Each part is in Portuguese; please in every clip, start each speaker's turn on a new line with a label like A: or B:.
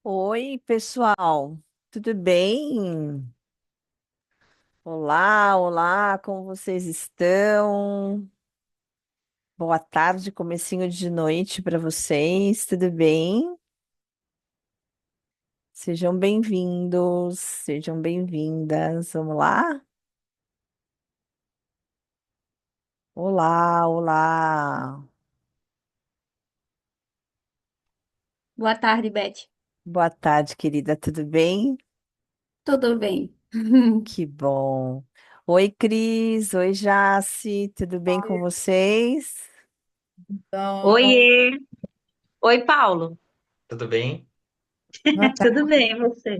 A: Oi, pessoal, tudo bem? Olá, olá, como vocês estão? Boa tarde, comecinho de noite para vocês, tudo bem? Sejam bem-vindos, sejam bem-vindas. Vamos lá? Olá, olá.
B: Boa tarde, Beth.
A: Boa tarde, querida, tudo bem?
B: Tudo bem?
A: Que bom. Oi, Cris, oi, Jace, tudo bem com vocês?
C: Então,
D: Oiê! Oi, Paulo.
C: tudo bem?
B: Boa
D: Tudo
B: tarde.
D: bem, e você?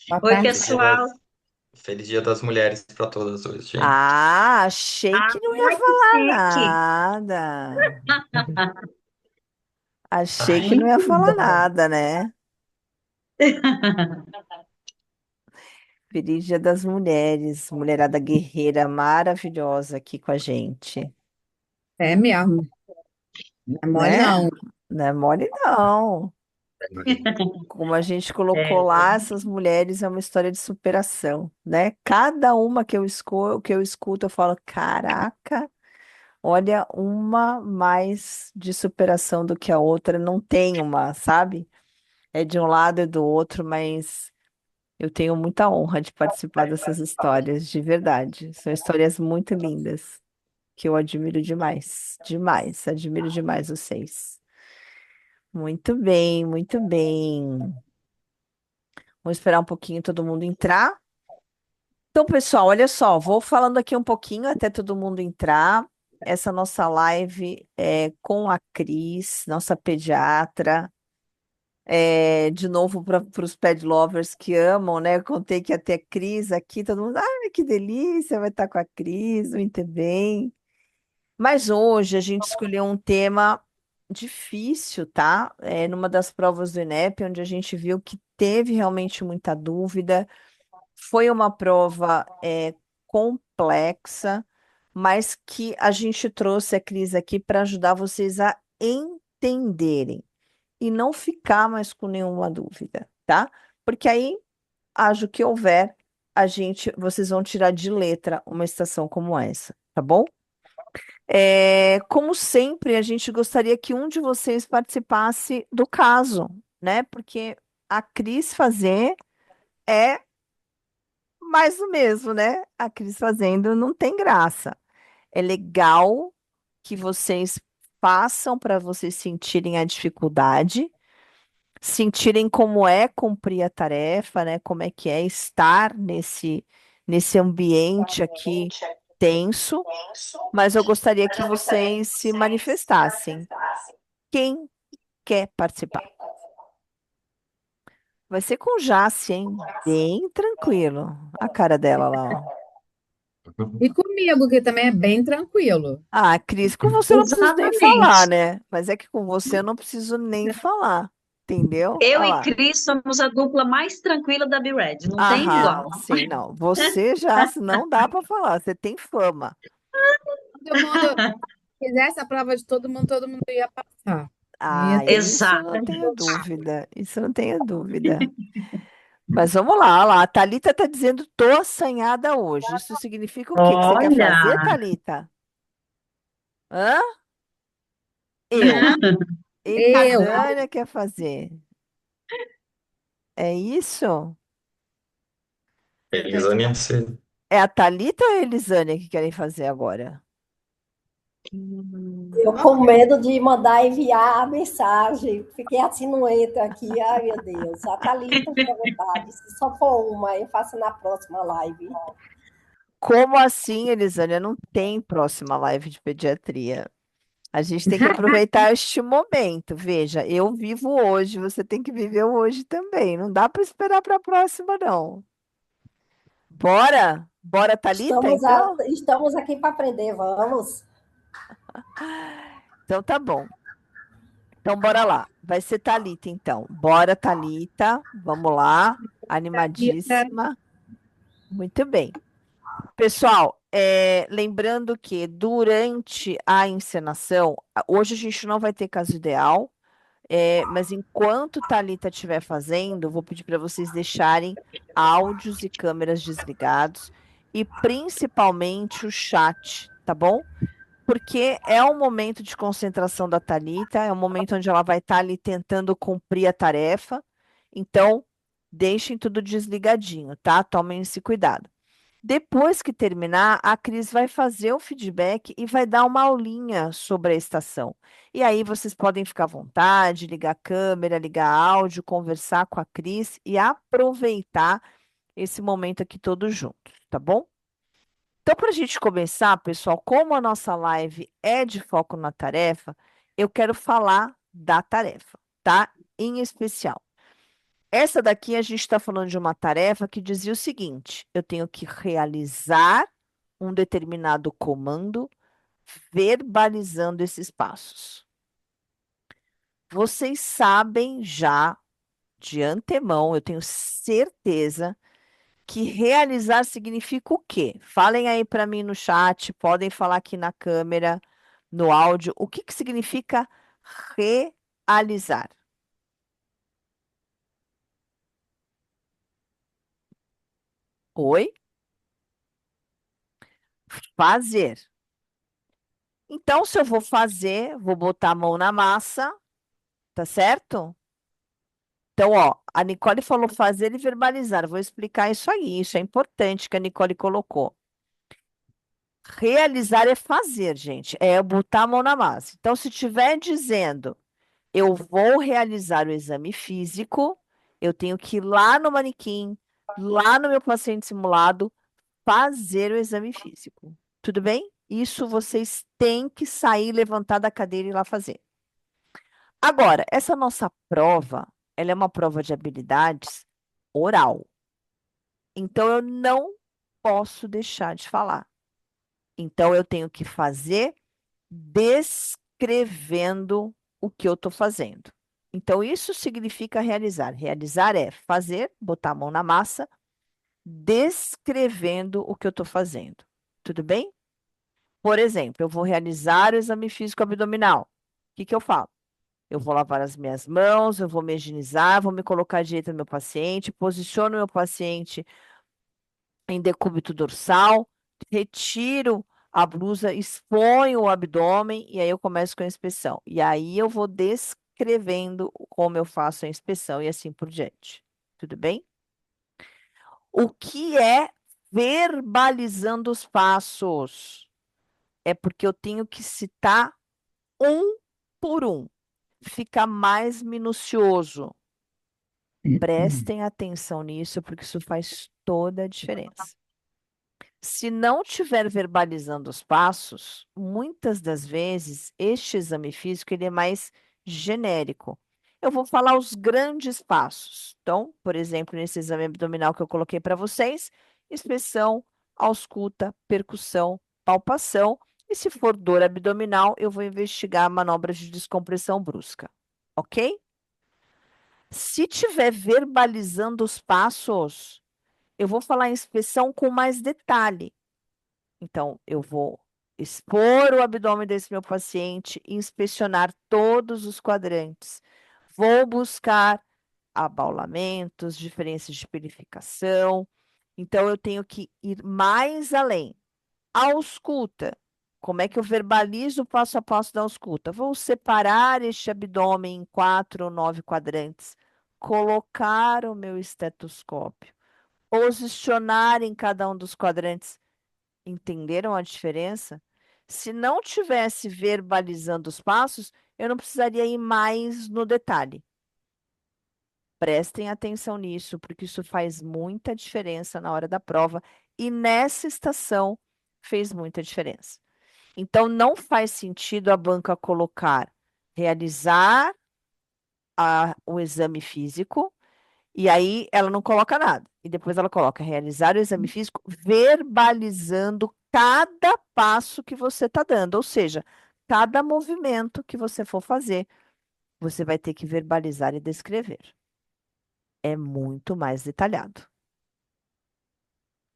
B: Boa
D: Oi,
B: tarde.
C: Feliz Dia
D: pessoal.
C: das, Feliz Dia das Mulheres para todas hoje, gente.
A: Ah, achei que não ia
D: Ai, que
A: falar
D: chique.
A: nada. Achei que
C: Ai,
A: não ia
D: Muito
A: falar
D: bom.
A: nada, né? Feliz Dia das Mulheres, mulherada guerreira maravilhosa aqui com a gente,
B: É mesmo, não é mole
A: né?
B: não.
A: Não é mole, não. Como a gente colocou
D: É,
A: lá, essas mulheres é uma história de superação, né? Cada uma que eu escuto, eu falo, caraca, olha, uma mais de superação do que a outra, não tem uma, sabe? É de um lado e do outro, mas eu tenho muita honra de participar dessas histórias, de verdade. São histórias muito lindas, que eu admiro demais, demais, admiro demais vocês. Muito bem, muito bem. Vamos esperar um pouquinho todo mundo entrar. Então, pessoal, olha só, vou falando aqui um pouquinho até todo mundo entrar. Essa nossa live é com a Cris, nossa pediatra. De novo para os pet lovers que amam, né? Eu contei que ia ter a Cris aqui, todo mundo, ai, que delícia, vai estar com a Cris, muito bem. Mas hoje a gente escolheu um tema difícil, tá? Numa das provas do INEP, onde a gente viu que teve realmente muita dúvida. Foi uma prova complexa, mas que a gente trouxe a Cris aqui para ajudar vocês a entenderem e não ficar mais com nenhuma dúvida, tá? Porque aí, haja o que houver, vocês vão tirar de letra uma estação como essa, tá bom? Como sempre, a gente gostaria que um de vocês participasse do caso, né? Porque a Cris fazer é mais do mesmo, né? A Cris fazendo não tem graça. É legal que vocês façam para vocês sentirem a dificuldade, sentirem como é cumprir a tarefa, né? Como é que é estar nesse ambiente aqui tenso, mas eu gostaria que vocês se manifestassem. Quem quer participar? Vai ser com Jace, hein? Bem tranquilo. A cara dela lá, ó.
B: E comigo, que também é bem tranquilo.
A: Ah, Cris, com você eu não preciso nem falar,
D: exatamente.
A: né? Mas é que com você eu não preciso nem falar. Entendeu?
D: Eu
A: Olha
D: e
A: lá.
D: Cris somos a dupla mais tranquila da B-Red. Não tem
A: Aham,
D: igual.
A: sim, não. Você já não dá para falar, você tem fama.
B: Todo mundo fizesse a prova de todo mundo ia passar. Não ia
A: Ah,
B: ter.
A: isso eu
D: Exato.
A: não tenho dúvida. Isso eu não tenho dúvida. Mas vamos lá, olha lá. A Thalita está dizendo, tô assanhada hoje. Isso significa o quê? Que você quer fazer,
D: Olha,
A: Thalita? Hã? Eu. Eita,
B: Eu,
A: Dânia quer fazer. É isso?
C: Elisânia, você...
A: É a Thalita ou a Elisânia que querem fazer agora?
E: Eu com medo de mandar enviar a mensagem. Fiquei assim, não entra aqui. Ai, meu Deus. A Thalita fica à vontade. Se só for uma, eu faço na próxima live.
A: Como assim, Elisânia? Não tem próxima live de pediatria. A gente tem que aproveitar este momento. Veja, eu vivo hoje, você tem que viver o hoje também. Não dá para esperar para a próxima, não. Bora? Bora, Thalita, então?
E: Estamos aqui para aprender, vamos?
A: Então tá bom. Então bora lá. Vai ser Thalita, então. Bora, Thalita. Vamos lá.
B: Thalita,
A: Animadíssima. Muito bem. Pessoal, lembrando que durante a encenação, hoje a gente não vai ter caso ideal. Mas enquanto Thalita estiver fazendo, eu vou pedir para vocês deixarem áudios e câmeras desligados e principalmente o chat, tá bom? Porque é um momento de concentração da Thalita, é um momento onde ela vai estar ali tentando cumprir a tarefa. Então, deixem tudo desligadinho, tá? Tomem esse cuidado. Depois que terminar, a Cris vai fazer o feedback e vai dar uma aulinha sobre a estação. E aí vocês podem ficar à vontade, ligar a câmera, ligar áudio, conversar com a Cris e aproveitar esse momento aqui todos juntos, tá bom? Então, para a gente começar, pessoal, como a nossa live é de foco na tarefa, eu quero falar da tarefa, tá? Em especial. Essa daqui a gente está falando de uma tarefa que dizia o seguinte: eu tenho que realizar um determinado comando verbalizando esses passos. Vocês sabem já de antemão, eu tenho certeza que realizar significa o quê? Falem aí para mim no chat, podem falar aqui na câmera, no áudio, o que que significa realizar? Oi? Fazer. Então, se eu vou fazer, vou botar a mão na massa, tá certo? Então, ó, a Nicole falou fazer e verbalizar. Vou explicar isso aí, isso é importante que a Nicole colocou. Realizar é fazer, gente, é botar a mão na massa. Então, se estiver dizendo eu vou realizar o exame físico, eu tenho que ir lá no manequim, lá no meu paciente simulado, fazer o exame físico. Tudo bem? Isso vocês têm que sair, levantar da cadeira e ir lá fazer. Agora, essa nossa prova, ela é uma prova de habilidades oral. Então, eu não posso deixar de falar. Então, eu tenho que fazer descrevendo o que eu estou fazendo. Então, isso significa realizar. Realizar é fazer, botar a mão na massa, descrevendo o que eu estou fazendo. Tudo bem? Por exemplo, eu vou realizar o exame físico abdominal. O que que eu falo? Eu vou lavar as minhas mãos, eu vou me higienizar, vou me colocar direito no meu paciente, posiciono o meu paciente em decúbito dorsal, retiro a blusa, exponho o abdômen e aí eu começo com a inspeção. E aí eu vou descrevendo como eu faço a inspeção e assim por diante. Tudo bem? O que é verbalizando os passos? É porque eu tenho que citar um por um. Fica mais minucioso. Prestem atenção nisso, porque isso faz toda a diferença. Se não estiver verbalizando os passos, muitas das vezes este exame físico ele é mais genérico. Eu vou falar os grandes passos. Então, por exemplo, nesse exame abdominal que eu coloquei para vocês, inspeção, ausculta, percussão, palpação. E se for dor abdominal, eu vou investigar manobras de descompressão brusca. Ok? Se tiver verbalizando os passos, eu vou falar inspeção com mais detalhe. Então, eu vou expor o abdômen desse meu paciente, inspecionar todos os quadrantes. Vou buscar abaulamentos, diferenças de purificação. Então, eu tenho que ir mais além. A ausculta. Como é que eu verbalizo o passo a passo da ausculta? Vou separar este abdômen em 4 ou 9 quadrantes, colocar o meu estetoscópio, posicionar em cada um dos quadrantes. Entenderam a diferença? Se não tivesse verbalizando os passos, eu não precisaria ir mais no detalhe. Prestem atenção nisso, porque isso faz muita diferença na hora da prova e nessa estação fez muita diferença. Então, não faz sentido a banca colocar realizar o exame físico e aí ela não coloca nada. E depois ela coloca realizar o exame físico verbalizando cada passo que você está dando. Ou seja, cada movimento que você for fazer, você vai ter que verbalizar e descrever. É muito mais detalhado.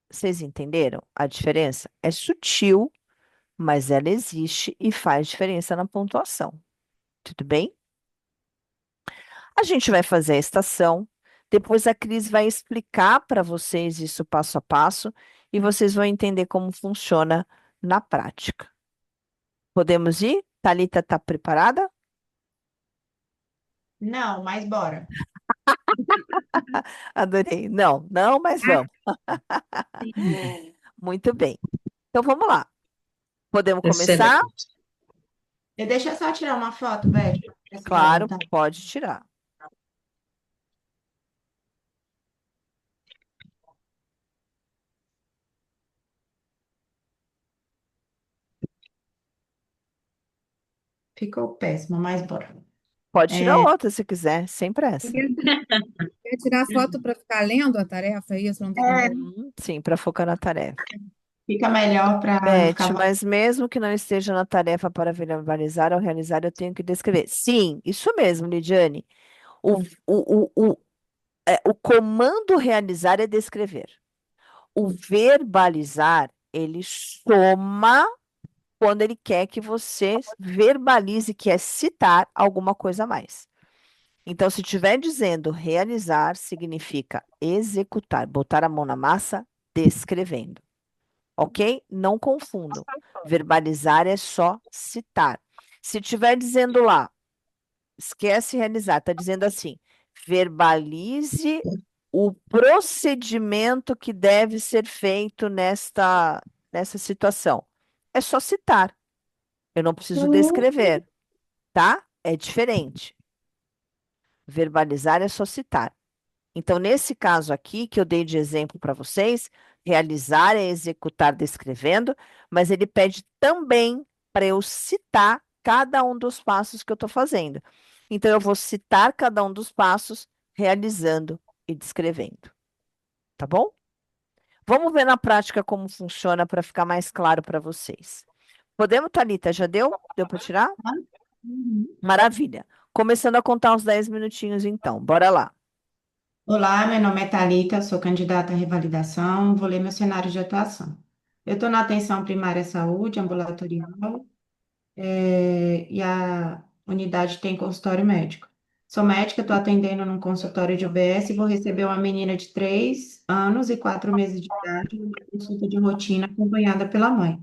A: Vocês entenderam a diferença? É sutil, mas ela existe e faz diferença na pontuação. Tudo bem? A gente vai fazer a estação, depois a Cris vai explicar para vocês isso passo a passo e vocês vão entender como funciona na prática. Podemos ir? Thalita está preparada?
F: Não, mas bora.
A: Adorei. Não, não, mas vamos. Muito bem. Então vamos lá. Podemos começar?
D: Excelente.
F: Deixa eu só tirar uma foto, Beth.
A: Claro, pode tirar.
F: Ficou péssimo, mas bora.
A: Pode tirar outra se quiser, sem pressa.
B: Quer tirar foto para ficar lendo a tarefa? É isso? Não tem
A: Sim, para focar na tarefa.
F: Fica melhor para não
A: Beth,
F: ficar.
A: mas mesmo que não esteja na tarefa para verbalizar ou realizar, eu tenho que descrever. Sim, isso mesmo, Lidiane. O comando realizar é descrever. O verbalizar, ele soma quando ele quer que você verbalize, que é citar alguma coisa a mais. Então, se estiver dizendo realizar, significa executar, botar a mão na massa, descrevendo. Ok? Não confundam. Verbalizar é só citar. Se estiver dizendo lá, esquece realizar, está dizendo assim: verbalize o procedimento que deve ser feito nessa situação. É só citar. Eu não preciso descrever, tá? É diferente. Verbalizar é só citar. Então, nesse caso aqui, que eu dei de exemplo para vocês, realizar é executar descrevendo, mas ele pede também para eu citar cada um dos passos que eu estou fazendo. Então, eu vou citar cada um dos passos, realizando e descrevendo. Tá bom? Vamos ver na prática como funciona para ficar mais claro para vocês. Podemos, Thalita? Já deu? Deu para tirar? Maravilha. Começando a contar uns 10 minutinhos, então. Bora lá.
F: Olá, meu nome é Thalita, sou candidata à revalidação, vou ler meu cenário de atuação. Eu estou na atenção primária à saúde, ambulatorial, e a unidade tem consultório médico. Sou médica, estou atendendo num consultório de UBS e vou receber uma menina de 3 anos e 4 meses de idade, numa consulta de rotina acompanhada pela mãe.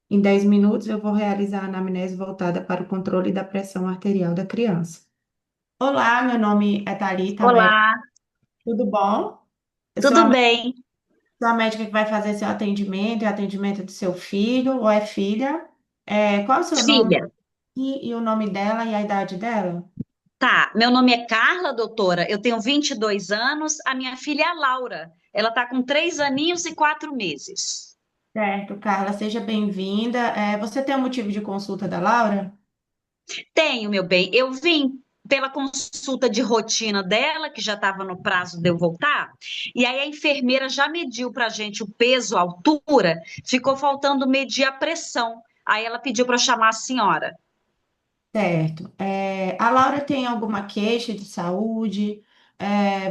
F: Em 10 minutos, eu vou realizar a anamnese voltada para o controle da pressão arterial da criança. Olá, meu nome é Thalita,
D: Olá,
F: tudo bom? Eu sou
D: tudo bem?
F: a médica que vai fazer seu atendimento, é atendimento do seu filho ou é filha. Qual é o seu nome
D: Filha,
F: e o nome dela e a idade dela?
D: tá. Meu nome é Carla, doutora. Eu tenho 22 anos. A minha filha é a Laura. Ela tá com 3 aninhos e 4 meses.
F: Certo, Carla, seja bem-vinda. Você tem um motivo de consulta da Laura?
D: Tenho, meu bem. Eu vim pela consulta de rotina dela, que já estava no prazo de eu voltar, e aí a enfermeira já mediu para a gente o peso, a altura, ficou faltando medir a pressão. Aí ela pediu para chamar a senhora.
F: Certo. A Laura tem alguma queixa de saúde?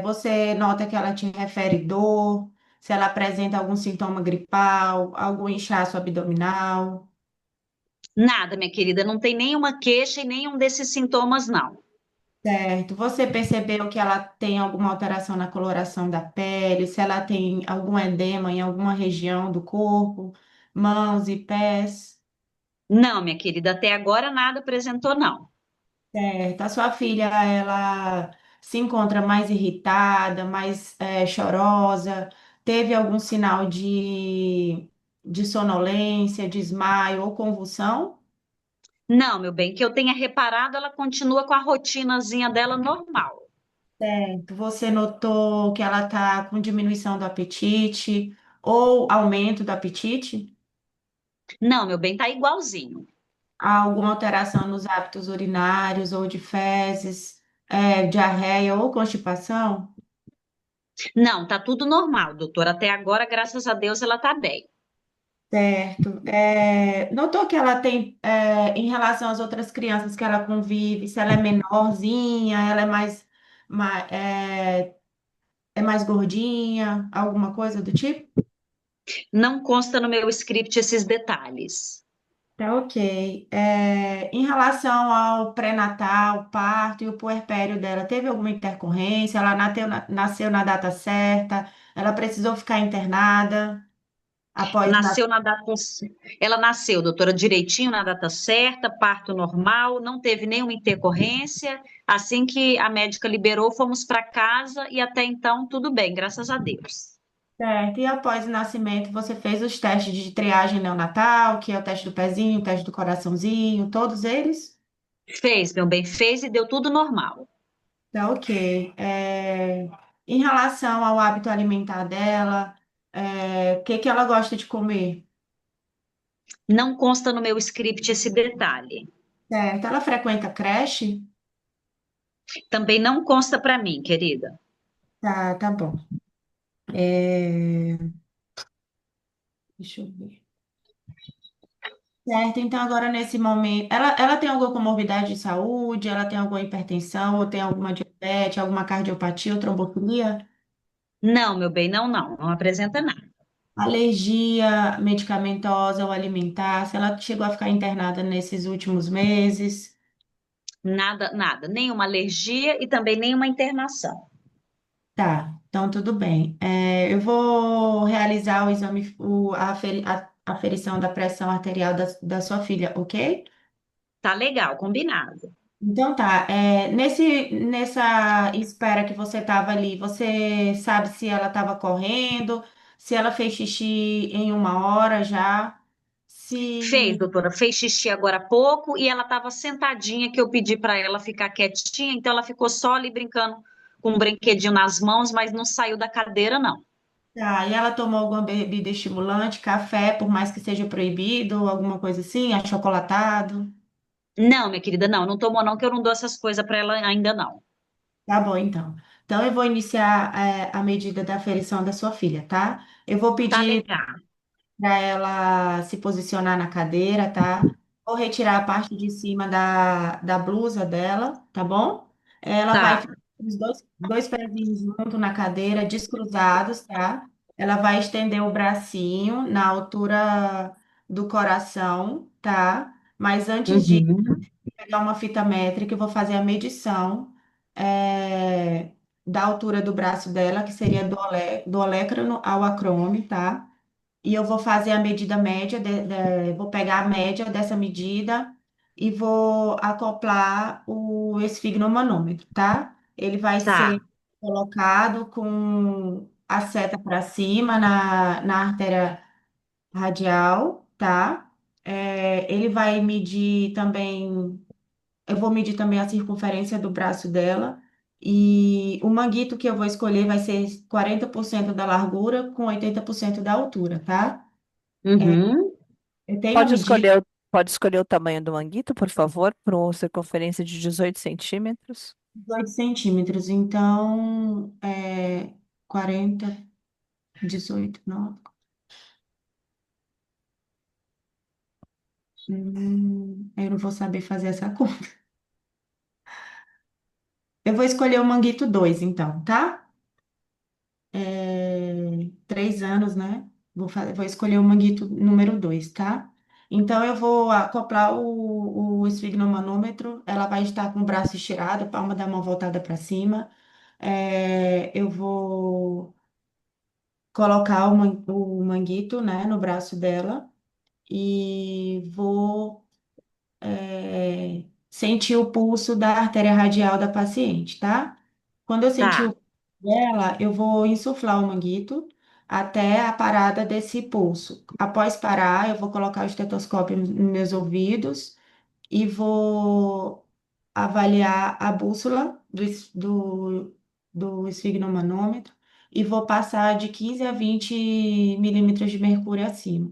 F: Você nota que ela te refere dor? Se ela apresenta algum sintoma gripal, algum inchaço abdominal?
D: Nada, minha querida, não tem nenhuma queixa e nenhum desses sintomas, não.
F: Certo. Você percebeu que ela tem alguma alteração na coloração da pele? Se ela tem algum edema em alguma região do corpo, mãos e pés?
D: Não, minha querida, até agora nada apresentou, não.
F: Certo. A sua filha, ela se encontra mais irritada, mais chorosa? Teve algum sinal de sonolência, desmaio ou convulsão?
D: Não, meu bem, que eu tenha reparado, ela continua com a rotinazinha dela normal.
F: Certo. Você notou que ela está com diminuição do apetite ou aumento do apetite?
D: Não, meu bem, tá igualzinho.
F: Há alguma alteração nos hábitos urinários ou de fezes, diarreia ou constipação?
D: Não, tá tudo normal, doutora. Até agora, graças a Deus, ela tá bem.
F: Certo. Notou que ela tem, em relação às outras crianças que ela convive, se ela é menorzinha, ela é mais gordinha, alguma coisa do tipo?
D: Não consta no meu script esses detalhes.
F: Tá ok. Em relação ao pré-natal, parto e o puerpério dela, teve alguma intercorrência? Ela nasceu na data certa? Ela precisou ficar internada após nascer?
D: Nasceu na data, ela nasceu, doutora, direitinho na data certa, parto normal, não teve nenhuma intercorrência. Assim que a médica liberou, fomos para casa e até então tudo bem, graças a Deus.
F: Certo. E após o nascimento, você fez os testes de triagem neonatal, que é o teste do pezinho, o teste do coraçãozinho, todos eles?
D: Fez, meu bem, fez e deu tudo normal.
F: Tá ok. Em relação ao hábito alimentar dela, o que que ela gosta de comer?
D: Não consta no meu script esse detalhe.
F: Certo. Ela frequenta creche?
D: Também não consta para mim, querida.
F: Tá, tá bom. É, Deixa eu ver. Certo, então agora nesse momento, ela tem alguma comorbidade de saúde? Ela tem alguma hipertensão? Ou tem alguma diabetes, alguma cardiopatia ou trombofilia?
D: Não, meu bem, não apresenta nada.
F: Alergia medicamentosa ou alimentar? Se ela chegou a ficar internada nesses últimos meses?
D: Nada, nenhuma alergia e também nenhuma internação.
F: Tá, então tudo bem. Eu vou realizar o exame, a aferição da pressão arterial da sua filha, ok?
D: Tá legal, combinado.
F: Então tá, nessa espera que você estava ali, você sabe se ela estava correndo, se ela fez xixi em 1 hora já,
D: Fez,
F: se
D: doutora, fez xixi agora há pouco e ela estava sentadinha que eu pedi para ela ficar quietinha, então ela ficou só ali brincando com um brinquedinho nas mãos, mas não saiu da cadeira, não.
F: tá, e ela tomou alguma bebida estimulante, café, por mais que seja proibido, alguma coisa assim, achocolatado.
D: Não, minha querida, não tomou não, que eu não dou essas coisas para ela ainda não.
F: Tá bom, então. Então eu vou iniciar, a medida da aferição da sua filha, tá? Eu vou
D: Tá
F: pedir
D: legal.
F: para ela se posicionar na cadeira, tá? Vou retirar a parte de cima da blusa dela, tá bom? Ela vai
D: Tá.
F: ficar com os dois pezinhos junto na cadeira, descruzados, tá? Ela vai estender o bracinho na altura do coração, tá? Mas antes de
D: Uhum.
F: pegar uma fita métrica, eu vou fazer a medição, da altura do braço dela, que seria do olecrano ao acrome, tá? E eu vou fazer a medida média, vou pegar a média dessa medida e vou acoplar o esfigmomanômetro, tá? Ele vai
D: Tá.
F: ser colocado com a seta para cima na artéria radial, tá? Ele vai medir também, eu vou medir também a circunferência do braço dela. E o manguito que eu vou escolher vai ser 40% da largura com 80% da altura, tá?
D: Uhum.
F: Eu tenho a
A: Pode
F: medida
A: escolher, pode escolher o tamanho do manguito, por favor, para uma circunferência de 18 centímetros.
F: de 8 centímetros, então 40, 18, não. Eu não vou saber fazer essa conta. Eu vou escolher o manguito 2, então, tá? 3 anos, né? Vou escolher o manguito número 2, tá? Então, eu vou acoplar o esfigmomanômetro. Ela vai estar com o braço estirado, palma da mão voltada para cima. Eu vou colocar o manguito, né, no braço dela e vou sentir o pulso da artéria radial da paciente, tá? Quando eu sentir
D: Tá.
F: o pulso dela, eu vou insuflar o manguito até a parada desse pulso. Após parar, eu vou colocar o estetoscópio nos meus ouvidos e vou avaliar a bússola do esfigmomanômetro e vou passar de 15 a 20 milímetros de mercúrio acima.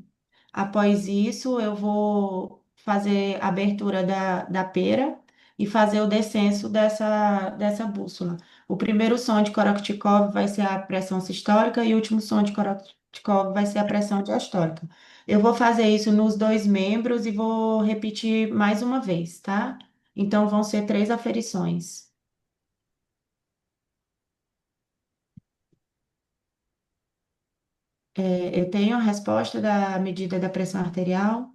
F: Após isso, eu vou fazer a abertura da pera e fazer o descenso dessa bússola. O primeiro som de Korotchikov vai ser a pressão sistólica e o último som de Korotchikov vai ser a pressão diastólica. Eu vou fazer isso nos dois membros e vou repetir mais uma vez, tá? Então vão ser 3 aferições. Eu tenho a resposta da medida da pressão arterial.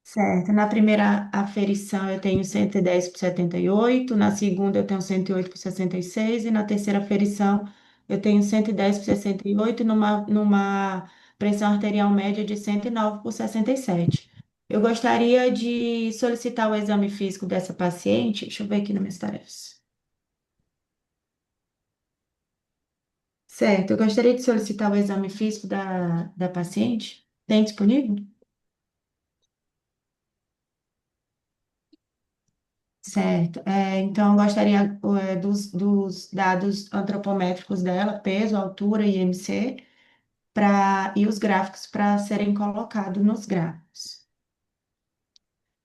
F: Certo. Na primeira aferição eu tenho 110 por 78, na segunda eu tenho 108 por 66 e na terceira aferição eu tenho 110 por 68 numa pressão arterial média de 109 por 67. Eu gostaria de solicitar o exame físico dessa paciente. Deixa eu ver aqui nas minhas tarefas. Certo, eu gostaria de solicitar o exame físico da paciente. Tem disponível? Certo. Então, eu gostaria, dos dados antropométricos dela, peso, altura e IMC, e os gráficos para serem colocados nos gráficos.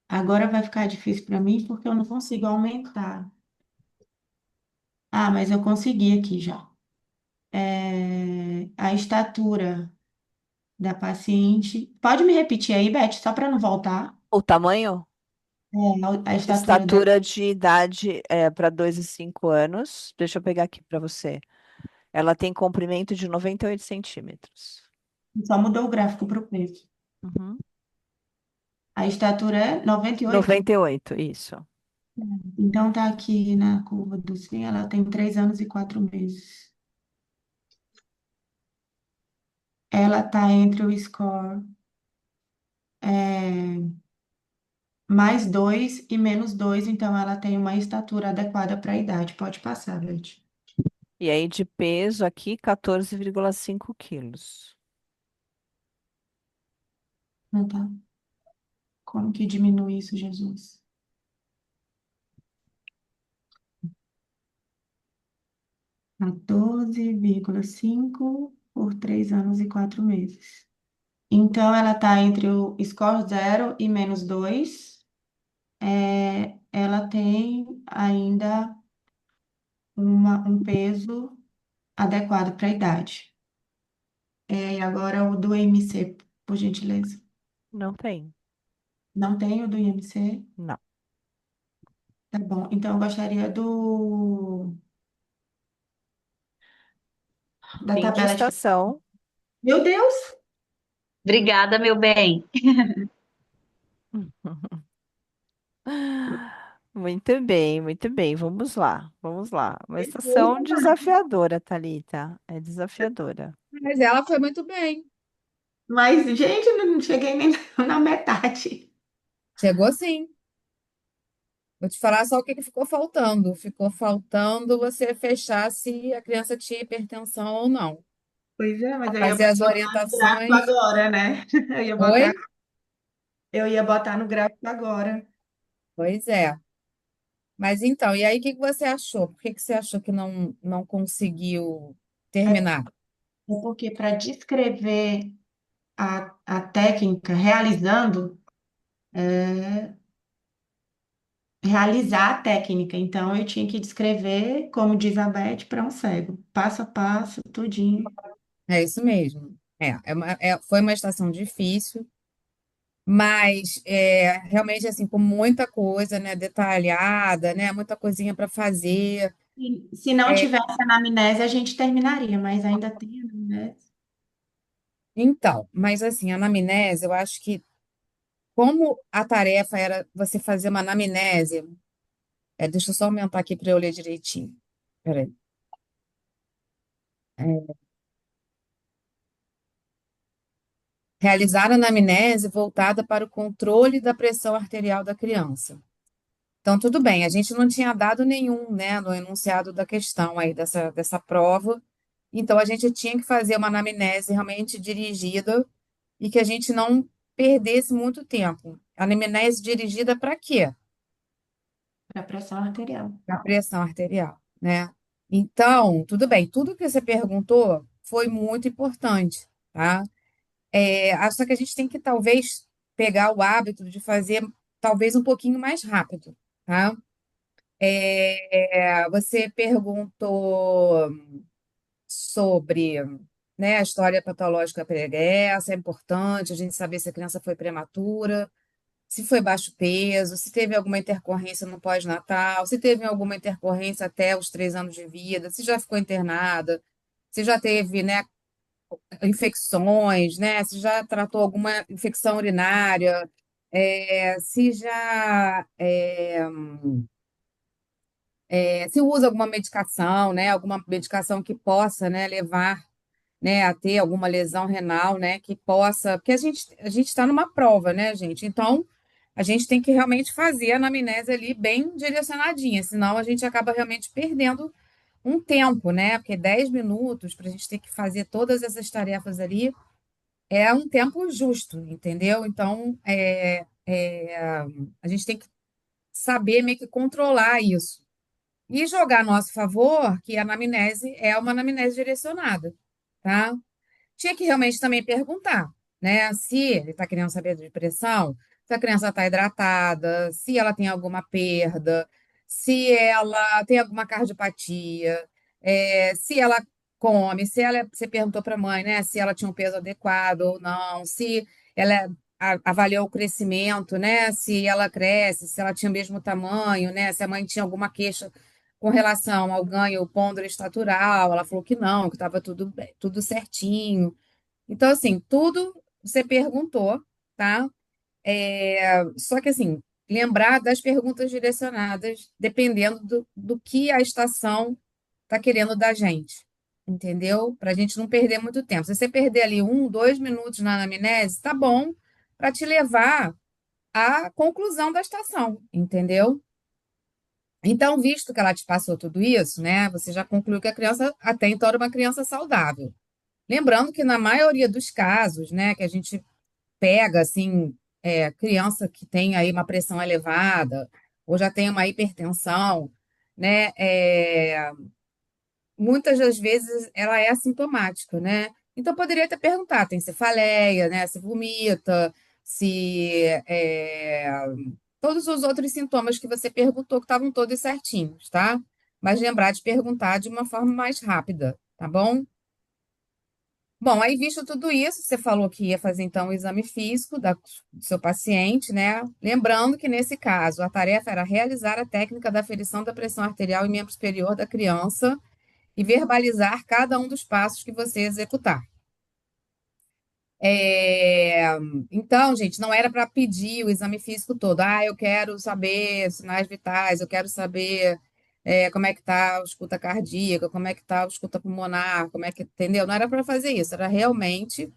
F: Agora vai ficar difícil para mim porque eu não consigo aumentar. Ah, mas eu consegui aqui já. A estatura da paciente. Pode me repetir aí, Beth, só para não voltar.
A: O tamanho?
F: A estatura dela.
A: Estatura de idade para 2 e 5 anos. Deixa eu pegar aqui para você. Ela tem comprimento de 98 centímetros.
F: Só mudou o gráfico para o peso.
A: Uhum.
F: A estatura é 98.
A: 98, isso.
F: Então tá aqui na curva do sim, ela tem 3 anos e 4 meses. Ela tá entre o score é, +2 e -2, então ela tem uma estatura adequada para a idade. Pode passar, Beth.
A: E aí de peso aqui, 14,5 quilos.
F: Não tá? Como que diminui isso, Jesus? 14,5 por 3 anos e 4 meses. Então, ela está entre o score 0 e -2. Ela tem ainda um peso adequado para a idade. E agora o do IMC, por gentileza.
A: Não tem.
F: Não tem o do IMC?
A: Não.
F: Tá bom. Então, eu gostaria da
A: Fim de
F: tabela de...
A: estação.
F: Meu Deus!
D: Obrigada, meu bem.
A: Muito bem, muito bem. Vamos lá, vamos lá. Uma estação desafiadora, Thalita. É desafiadora.
B: Mas ela foi muito bem.
F: Mas, gente, eu não cheguei nem na metade.
B: Chegou sim. Vou te falar só o que que ficou faltando. Ficou faltando você fechar se a criança tinha hipertensão ou não.
F: Pois é, mas eu ia
B: Fazer as
F: botar no gráfico
B: orientações.
F: agora, né? Eu ia botar,
B: Oi?
F: eu ia botar no gráfico agora.
B: Pois é. Mas então, e aí o que que você achou? Por que que você achou que não conseguiu
F: É
B: terminar?
F: porque para descrever a técnica realizando, é, realizar a técnica. Então, eu tinha que descrever, como diz a Beth, para um cego, passo a passo, tudinho.
B: É isso mesmo. Foi uma estação difícil, mas realmente assim, com muita coisa, né, detalhada, né, muita coisinha para fazer.
F: E se não
B: É,
F: tivesse anamnese, a gente terminaria, mas ainda tem anamnese.
B: então, mas assim, a anamnese, eu acho que como a tarefa era você fazer uma anamnese, deixa eu só aumentar aqui para eu ler direitinho. Peraí. É, realizar a anamnese voltada para o controle da pressão arterial da criança. Então, tudo bem, a gente não tinha dado nenhum, né, no enunciado da questão aí dessa prova, então a gente tinha que fazer uma anamnese realmente dirigida e que a gente não perdesse muito tempo. Anamnese dirigida para quê?
F: Para pressão arterial.
B: Para pressão arterial, né? Então, tudo bem, tudo que você perguntou foi muito importante, tá? Acho que a gente tem que talvez pegar o hábito de fazer talvez um pouquinho mais rápido, tá? Você perguntou sobre, né, a história patológica pregressa, é importante a gente saber se a criança foi prematura, se foi baixo peso, se teve alguma intercorrência no pós-natal, se teve alguma intercorrência até os 3 anos de vida, se já ficou internada, se já teve, né, infecções, né, se já tratou alguma infecção urinária. Se já se usa alguma medicação, né? Alguma medicação que possa, né, levar, né, a ter alguma lesão renal, né, que possa, porque a gente está numa prova, né, gente? Então, a gente tem que realmente fazer a anamnese ali bem direcionadinha, senão a gente acaba realmente perdendo um tempo, né? Porque 10 minutos para a gente ter que fazer todas essas tarefas ali é um tempo justo, entendeu? Então, a gente tem que saber meio que controlar isso. E jogar a nosso favor que a anamnese é uma anamnese direcionada, tá? Tinha que realmente também perguntar, né? Se ele está querendo saber de pressão, se a criança está hidratada, se ela tem alguma perda, se ela tem alguma cardiopatia, se ela come, se ela, você perguntou para a mãe, né? Se ela tinha um peso adequado ou não, se ela avaliou o crescimento, né? Se ela cresce, se ela tinha o mesmo tamanho, né? Se a mãe tinha alguma queixa com relação ao ganho pondero estatural, ela falou que não, que estava tudo, tudo certinho. Então, assim, tudo você perguntou, tá? Só que, assim, lembrar das perguntas direcionadas, dependendo do que a estação está querendo da gente, entendeu? Para a gente não perder muito tempo. Se você perder ali 1, 2 minutos na anamnese, tá bom para te levar à conclusão da estação, entendeu? Então, visto que ela te passou tudo isso, né? Você já concluiu que a criança até então era uma criança saudável. Lembrando que na maioria dos casos, né, que a gente pega assim, criança que tem aí uma pressão elevada ou já tem uma hipertensão, né, muitas das vezes ela é assintomática, né? Então poderia ter perguntado, tem cefaleia, né? Se vomita, se todos os outros sintomas que você perguntou que estavam todos certinhos, tá? Mas lembrar de perguntar de uma forma mais rápida, tá bom? Bom, aí visto tudo isso, você falou que ia fazer então o exame físico do seu paciente, né? Lembrando que nesse caso a tarefa era realizar a técnica da aferição da pressão arterial em membro superior da criança e verbalizar cada um dos passos que você executar. É, Então, gente, não era para pedir o exame físico todo. Ah, eu quero saber sinais vitais, eu quero saber como é que está a escuta cardíaca, como é que está a escuta pulmonar, como é que, entendeu? Não era para fazer isso, era realmente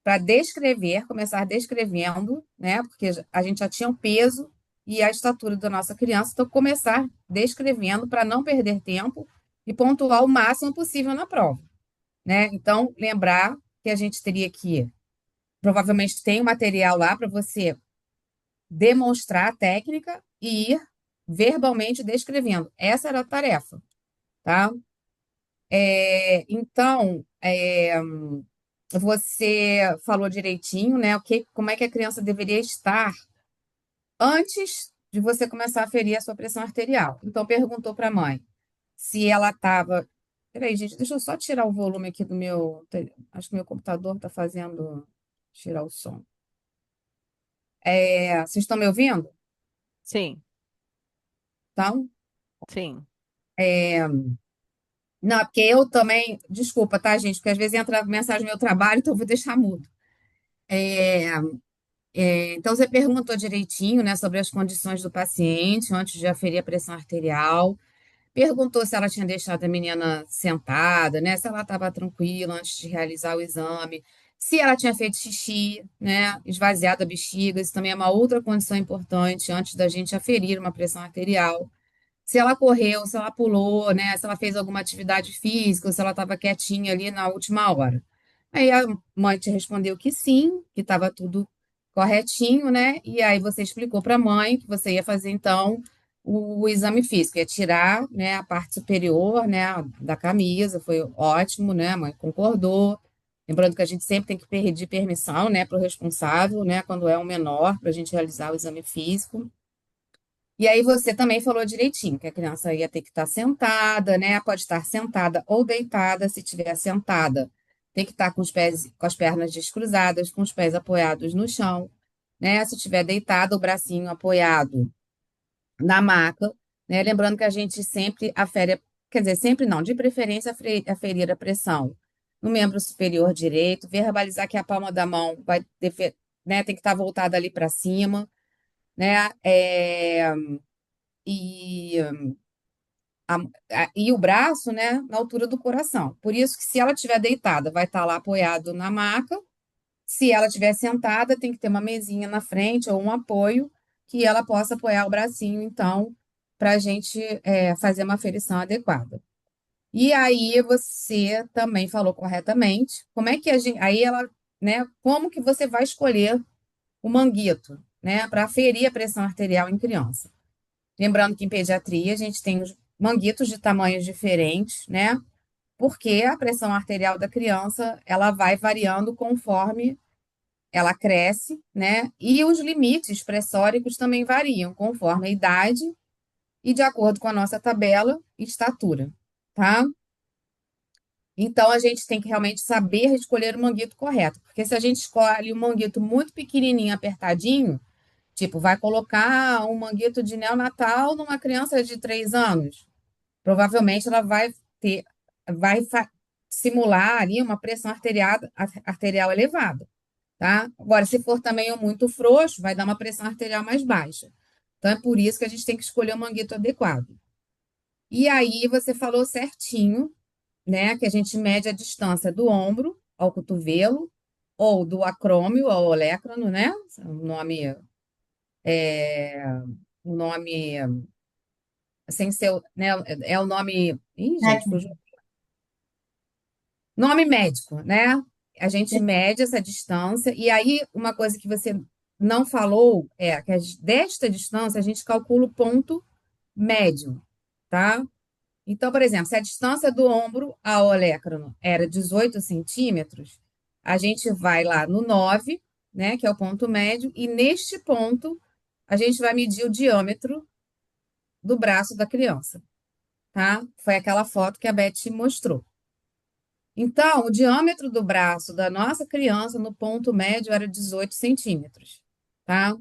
B: para descrever, começar descrevendo, né? Porque a gente já tinha o peso e a estatura da nossa criança, então começar descrevendo para não perder tempo e pontuar o máximo possível na prova, né? Então, lembrar que a gente teria que, provavelmente tem um material lá para você demonstrar a técnica e ir verbalmente descrevendo. Essa era a tarefa, tá? Então, você falou direitinho, né? Como é que a criança deveria estar antes de você começar a ferir a sua pressão arterial. Então, perguntou para a mãe se ela estava. Peraí, gente, deixa eu só tirar o volume aqui do meu. Acho que meu computador está fazendo tirar o som. Vocês estão me ouvindo?
A: Sim,
B: Então,
A: sim.
B: não, porque eu também. Desculpa, tá, gente? Porque às vezes entra mensagem no meu trabalho, então eu vou deixar mudo. É, então, você perguntou direitinho, né, sobre as condições do paciente antes de aferir a pressão arterial. Perguntou se ela tinha deixado a menina sentada, né? Se ela estava tranquila antes de realizar o exame, se ela tinha feito xixi, né? Esvaziado a bexiga, isso também é uma outra condição importante antes da gente aferir uma pressão arterial. Se ela correu, se ela pulou, né? Se ela fez alguma atividade física, ou se ela estava quietinha ali na última hora. Aí a mãe te respondeu que sim, que estava tudo corretinho, né? E aí você explicou para a mãe que você ia fazer então o exame físico, ia tirar, né, a parte superior, né, da camisa, foi ótimo, né? A mãe concordou. Lembrando que a gente sempre tem que pedir permissão, né, para o responsável, né, quando é um menor, para a gente realizar o exame físico. E aí você também falou direitinho que a criança ia ter que estar sentada, né? Pode estar sentada ou deitada. Se estiver sentada, tem que estar com os pés, com as pernas descruzadas, com os pés apoiados no chão, né? Se estiver deitada, o bracinho apoiado na maca, né? Lembrando que a gente sempre afere, quer dizer, sempre não, de preferência aferir a pressão no membro superior direito, verbalizar que a palma da mão vai né? Tem que estar voltada ali para cima, né? E, a- e o braço, né? Na altura do coração. Por isso que se ela estiver deitada, vai estar lá apoiado na maca. Se ela estiver sentada, tem que ter uma mesinha na frente ou um apoio que ela possa apoiar o bracinho, então, para a gente fazer uma aferição adequada. E aí você também falou corretamente. Como é que a gente, aí ela, né? Como que você vai escolher o manguito, né? Para aferir a pressão arterial em criança. Lembrando que em pediatria a gente tem os manguitos de tamanhos diferentes, né? Porque a pressão arterial da criança ela vai variando conforme ela cresce, né? E os limites pressóricos também variam conforme a idade e de acordo com a nossa tabela e estatura, tá? Então a gente tem que realmente saber escolher o manguito correto, porque se a gente escolhe um manguito muito pequenininho, apertadinho, tipo, vai colocar um manguito de neonatal numa criança de 3 anos, provavelmente ela vai ter, vai fa- simular ali uma pressão arterial elevada, tá? Agora, se for também muito frouxo, vai dar uma pressão arterial mais baixa. Então, é por isso que a gente tem que escolher o manguito adequado. E aí, você falou certinho, né, que a gente mede a distância do ombro ao cotovelo, ou do acrômio ao olecrano, né? É, o nome, sem ser, né, é o nome, ih, gente, fugiu.
F: Técnico.
B: Nome médico, né? A gente mede essa distância, e aí uma coisa que você não falou é que desta distância a gente calcula o ponto médio, tá? Então, por exemplo, se a distância do ombro ao olecrano era 18 centímetros, a gente vai lá no 9, né, que é o ponto médio, e neste ponto a gente vai medir o diâmetro do braço da criança, tá? Foi aquela foto que a Beth mostrou. Então, o diâmetro do braço da nossa criança no ponto médio era 18 centímetros, tá?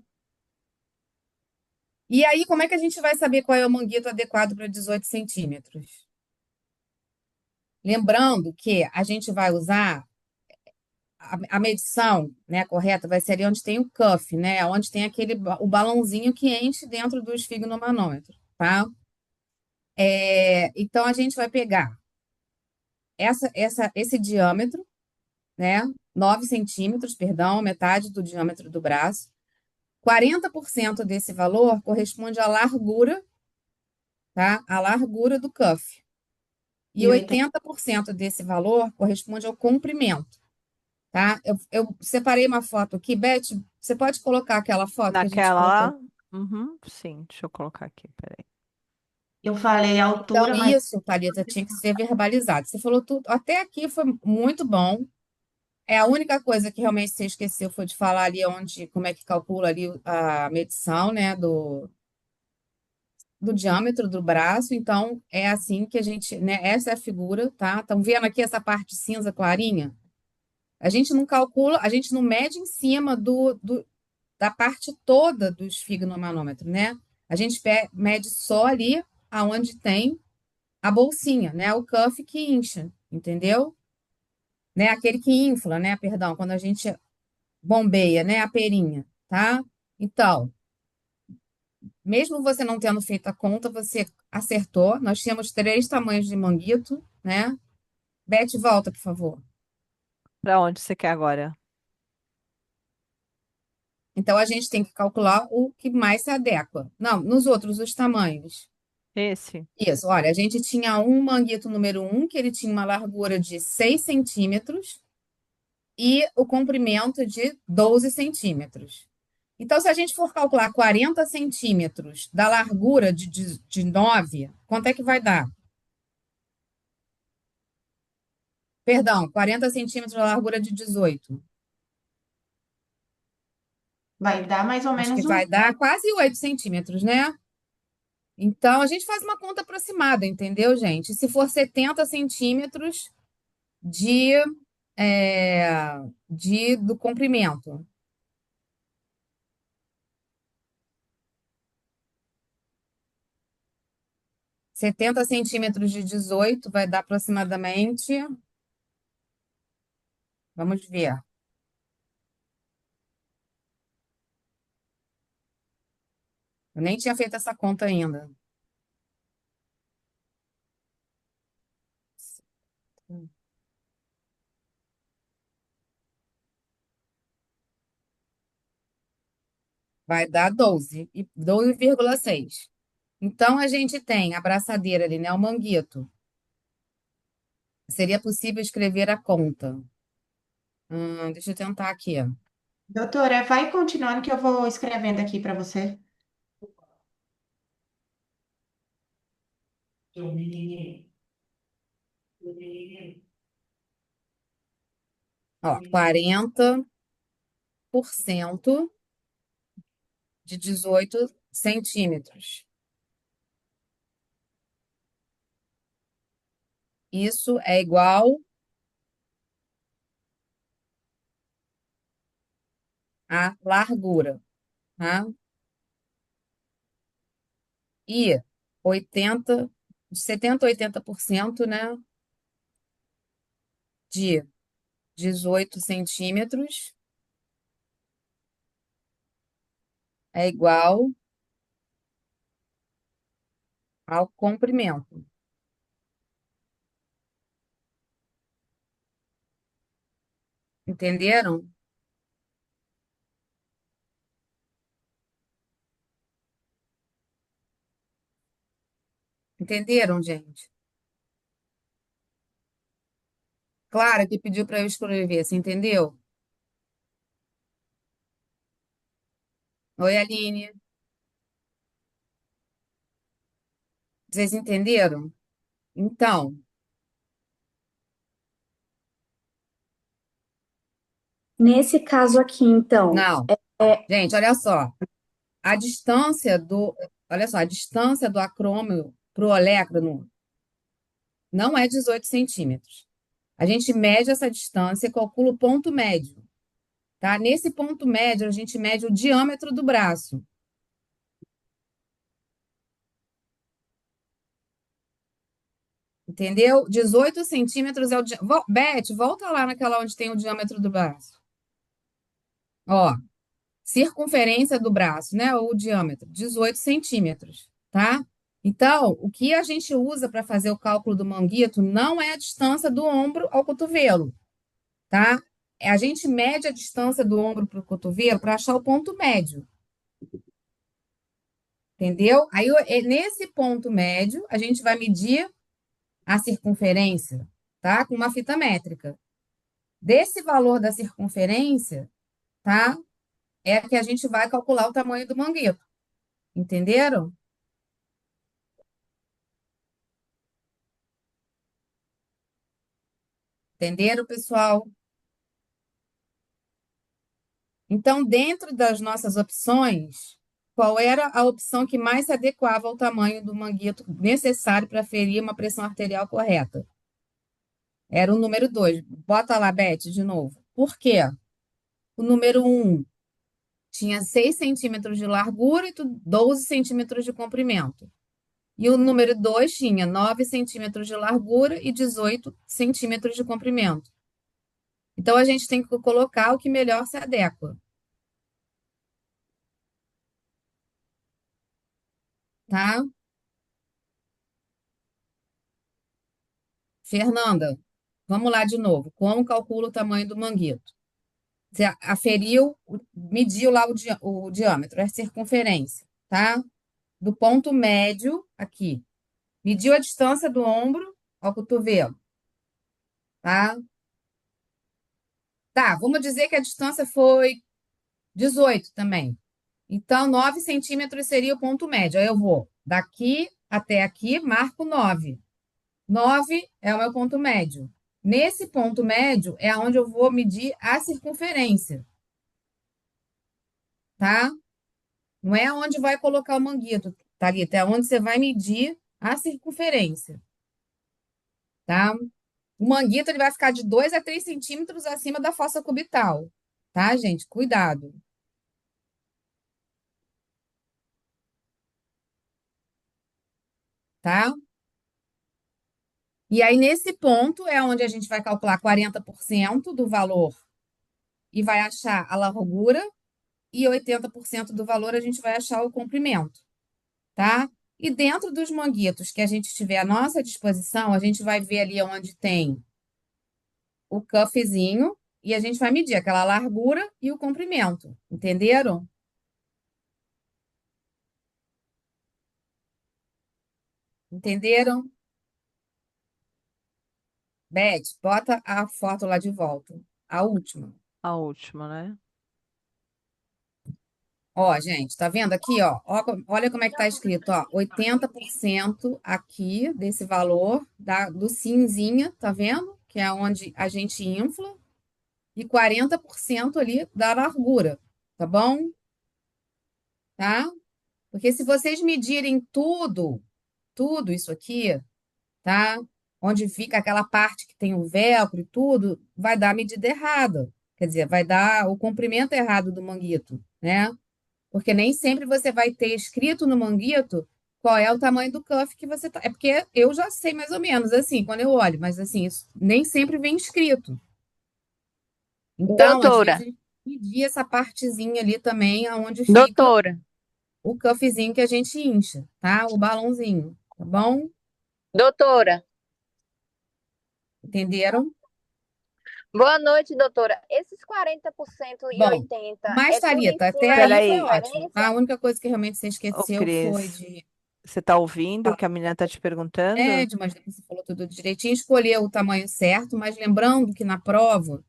B: E aí, como é que a gente vai saber qual é o manguito adequado para 18 centímetros? Lembrando que a gente vai usar a medição, né, correta vai ser ali onde tem o cuff, né, onde tem o balãozinho que enche dentro do esfigmomanômetro, tá? Então a gente vai pegar esse diâmetro, né, 9 centímetros, perdão, metade do diâmetro do braço. 40% desse valor corresponde à largura, tá? A largura do cuff. E
F: E 80.
B: 80% desse valor corresponde ao comprimento, tá? Eu separei uma foto aqui. Beth, você pode colocar aquela foto que a gente
A: Naquela
B: colocou?
A: lá? Uhum, sim, deixa eu colocar aqui, peraí.
F: Eu falei a
B: Então,
F: altura, mas
B: isso, Thalita, tinha que ser verbalizado. Você falou tudo. Até aqui foi muito bom. É a única coisa que realmente você esqueceu foi de falar ali onde, como é que calcula ali a medição, né, do diâmetro do braço. Então, é assim que a gente, né, essa é a figura, tá? Estão vendo aqui essa parte cinza clarinha? A gente não calcula, a gente não mede em cima da parte toda do esfigmomanômetro, né? A gente mede só ali aonde tem a bolsinha, né? O cuff que incha, entendeu? Né? Aquele que infla, né? Perdão, quando a gente bombeia, né? A perinha, tá? Então, mesmo você não tendo feito a conta, você acertou. Nós tínhamos 3 tamanhos de manguito, né? Beth, volta, por favor.
A: Pra onde você quer agora?
B: Então, a gente tem que calcular o que mais se adequa. Não, nos outros, os tamanhos.
A: Esse?
B: Isso, olha, a gente tinha um manguito número um, que ele tinha uma largura de 6 centímetros e o comprimento de 12 centímetros. Então, se a gente for calcular 40 centímetros da largura de 9, quanto é que vai dar? Perdão, 40 centímetros da largura de 18.
F: vai dar mais ou
B: Acho que
F: menos um.
B: vai dar quase 8 centímetros, né? Então, a gente faz uma conta aproximada, entendeu, gente? Se for 70 centímetros de, do comprimento. 70 centímetros de 18 vai dar aproximadamente. Vamos ver. Eu nem tinha feito essa conta ainda. Vai dar 12,6. Então, a gente tem a braçadeira ali, né? O manguito. Seria possível escrever a conta. Deixa eu tentar aqui.
F: Doutora, vai continuando que eu vou escrevendo aqui para você.
B: Ó, 40% de 18 centímetros. Isso é igual à largura, tá? E 80, de 70 a 80%, né, de 18 centímetros é igual ao comprimento. Entenderam? Entenderam, gente? Claro que pediu para eu escrever, você entendeu? Oi, Aline. Vocês entenderam? Então,
G: Nesse caso aqui, então,
B: não. Gente, olha só. A distância do, olha só, a distância do acrômio para o olécrano não é 18 centímetros. A gente mede essa distância e calcula o ponto médio, tá? Nesse ponto médio, a gente mede o diâmetro do braço. Entendeu? 18 centímetros é o diâmetro. Beth, volta lá naquela onde tem o diâmetro do braço. Ó, circunferência do braço, né? Ou o diâmetro, 18 centímetros, tá? Então, o que a gente usa para fazer o cálculo do manguito não é a distância do ombro ao cotovelo, tá? A gente mede a distância do ombro para o cotovelo para achar o ponto médio, entendeu? Aí, nesse ponto médio, a gente vai medir a circunferência, tá? Com uma fita métrica. Desse valor da circunferência, tá? É que a gente vai calcular o tamanho do manguito. Entenderam? Entenderam, pessoal? Então, dentro das nossas opções, qual era a opção que mais se adequava ao tamanho do manguito necessário para ferir uma pressão arterial correta? Era o número 2. Bota lá, Beth, de novo. Por quê? O número 1 tinha 6 centímetros de largura e 12 centímetros de comprimento. E o número 2 tinha 9 centímetros de largura e 18 centímetros de comprimento. Então, a gente tem que colocar o que melhor se adequa. Tá? Fernanda, vamos lá de novo. Como calcula o tamanho do manguito? Você aferiu, mediu lá o diâmetro, a circunferência, tá? Do ponto médio aqui. Mediu a distância do ombro ao cotovelo, tá? Tá, vamos dizer que a distância foi 18 também. Então, 9 centímetros seria o ponto médio. Aí eu vou daqui até aqui, marco 9. 9 é o meu ponto médio. Nesse ponto médio é onde eu vou medir a circunferência, tá? Não é onde vai colocar o manguito, Thalita, é onde você vai medir a circunferência, tá? O manguito ele vai ficar de 2 a 3 centímetros acima da fossa cubital, tá, gente? Cuidado, tá? E aí, nesse ponto, é onde a gente vai calcular 40% do valor e vai achar a largura, e 80% do valor a gente vai achar o comprimento, tá? E dentro dos manguitos que a gente tiver à nossa disposição, a gente vai ver ali onde tem o cuffzinho e a gente vai medir aquela largura e o comprimento, entenderam? Entenderam? Beth, bota a foto lá de volta. A última.
A: A última, né?
B: Ó, gente, tá vendo aqui, ó? Olha como é que tá escrito, ó. 80% aqui desse valor do cinzinha, tá vendo? Que é onde a gente infla. E 40% ali da largura, tá bom? Tá? Porque se vocês medirem tudo isso aqui, tá? Onde fica aquela parte que tem o velcro e tudo, vai dar a medida errada. Quer dizer, vai dar o comprimento errado do manguito, né? Porque nem sempre você vai ter escrito no manguito qual é o tamanho do cuff que você tá. É porque eu já sei mais ou menos, assim, quando eu olho, mas assim, isso nem sempre vem escrito. Então, às
H: Doutora,
B: vezes, a gente medir essa partezinha ali também, aonde fica
H: doutora,
B: o cuffzinho que a gente incha, tá? O balãozinho, tá bom?
H: doutora.
B: Entenderam?
H: Boa noite, doutora. Esses 40% e
B: Bom,
H: 80%
B: mas,
H: é tudo em
B: Thalita, até
H: cima da
B: aí foi
A: Peraí,
B: ótimo.
H: circunferência?
B: A única coisa que realmente você
A: ô
B: esqueceu foi
A: Cris,
B: de
A: você tá ouvindo o que a menina tá te perguntando?
B: mas depois você falou tudo direitinho, escolher o tamanho certo, mas lembrando que na prova,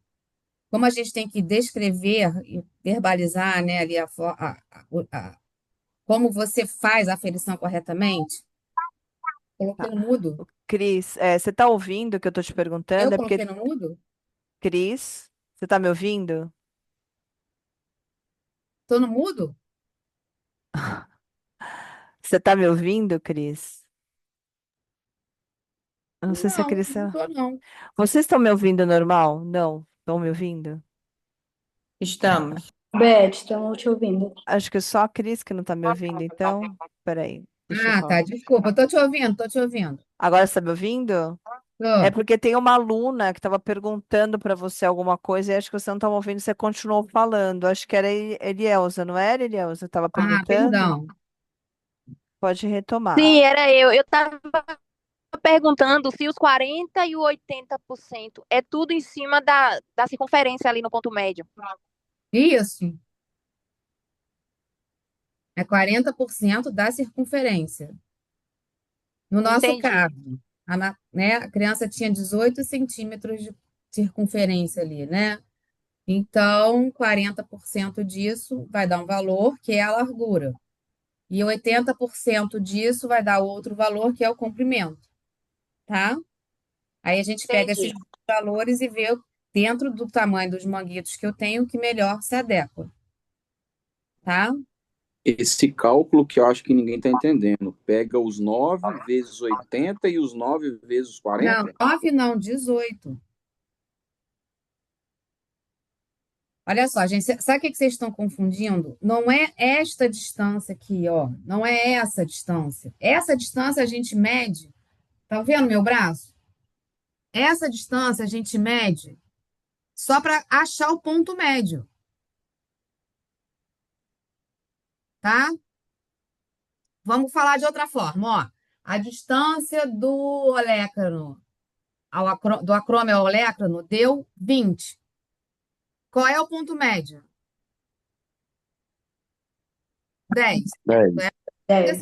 B: como a gente tem que descrever e verbalizar, né, ali como você faz a aferição corretamente, coloquei
A: Tá.
B: no mudo.
A: Cris, você tá ouvindo o que eu tô te
B: Eu
A: perguntando? É
B: coloquei
A: porque,
B: no mudo?
A: Cris, você tá me ouvindo?
B: Tô no mudo?
A: Você tá me ouvindo, Cris? Eu não sei se a
B: Não,
A: Cris
B: não tô não.
A: Vocês estão me ouvindo normal? Não, estão me ouvindo?
F: Estamos.
G: Beth, estamos te ouvindo.
A: Acho que só a Cris que não tá me ouvindo, então. Peraí, deixa eu
B: Ah, tá,
A: falar.
B: desculpa, tô te ouvindo, tô te ouvindo.
A: Agora você tá me ouvindo? É
B: Tô.
A: porque tem uma aluna que estava perguntando para você alguma coisa e acho que você não estava ouvindo, você continuou falando. Acho que era Elielza, não era, Elielza? Estava
B: Ah,
A: perguntando?
B: perdão.
A: Pode retomar.
H: Sim, era eu. Eu estava perguntando se os 40% e o 80% é tudo em cima da circunferência ali no ponto médio.
B: Isso, é 40% da circunferência. No nosso
H: Entendi.
B: caso, né, a criança tinha 18 centímetros de circunferência ali, né? Então, 40% disso vai dar um valor, que é a largura. E 80% disso vai dar outro valor, que é o comprimento, tá? Aí a gente pega esses
H: Entendi.
B: dois valores e vê dentro do tamanho dos manguitos que eu tenho o que melhor se adequa, tá?
I: Esse cálculo que eu acho que ninguém está entendendo. Pega os 9 vezes 80 e os 9 vezes os
B: Não,
I: 40?
B: 9 não, 18. Olha só, gente, sabe o que vocês estão confundindo? Não é esta distância aqui, ó. Não é essa distância. Essa distância a gente mede. Tá vendo meu braço? Essa distância a gente mede só para achar o ponto médio, tá? Vamos falar de outra forma, ó. A distância do olécrano do acrômio ao olécrano deu 20. Qual é o ponto médio? 10.
I: 10.
G: Dez.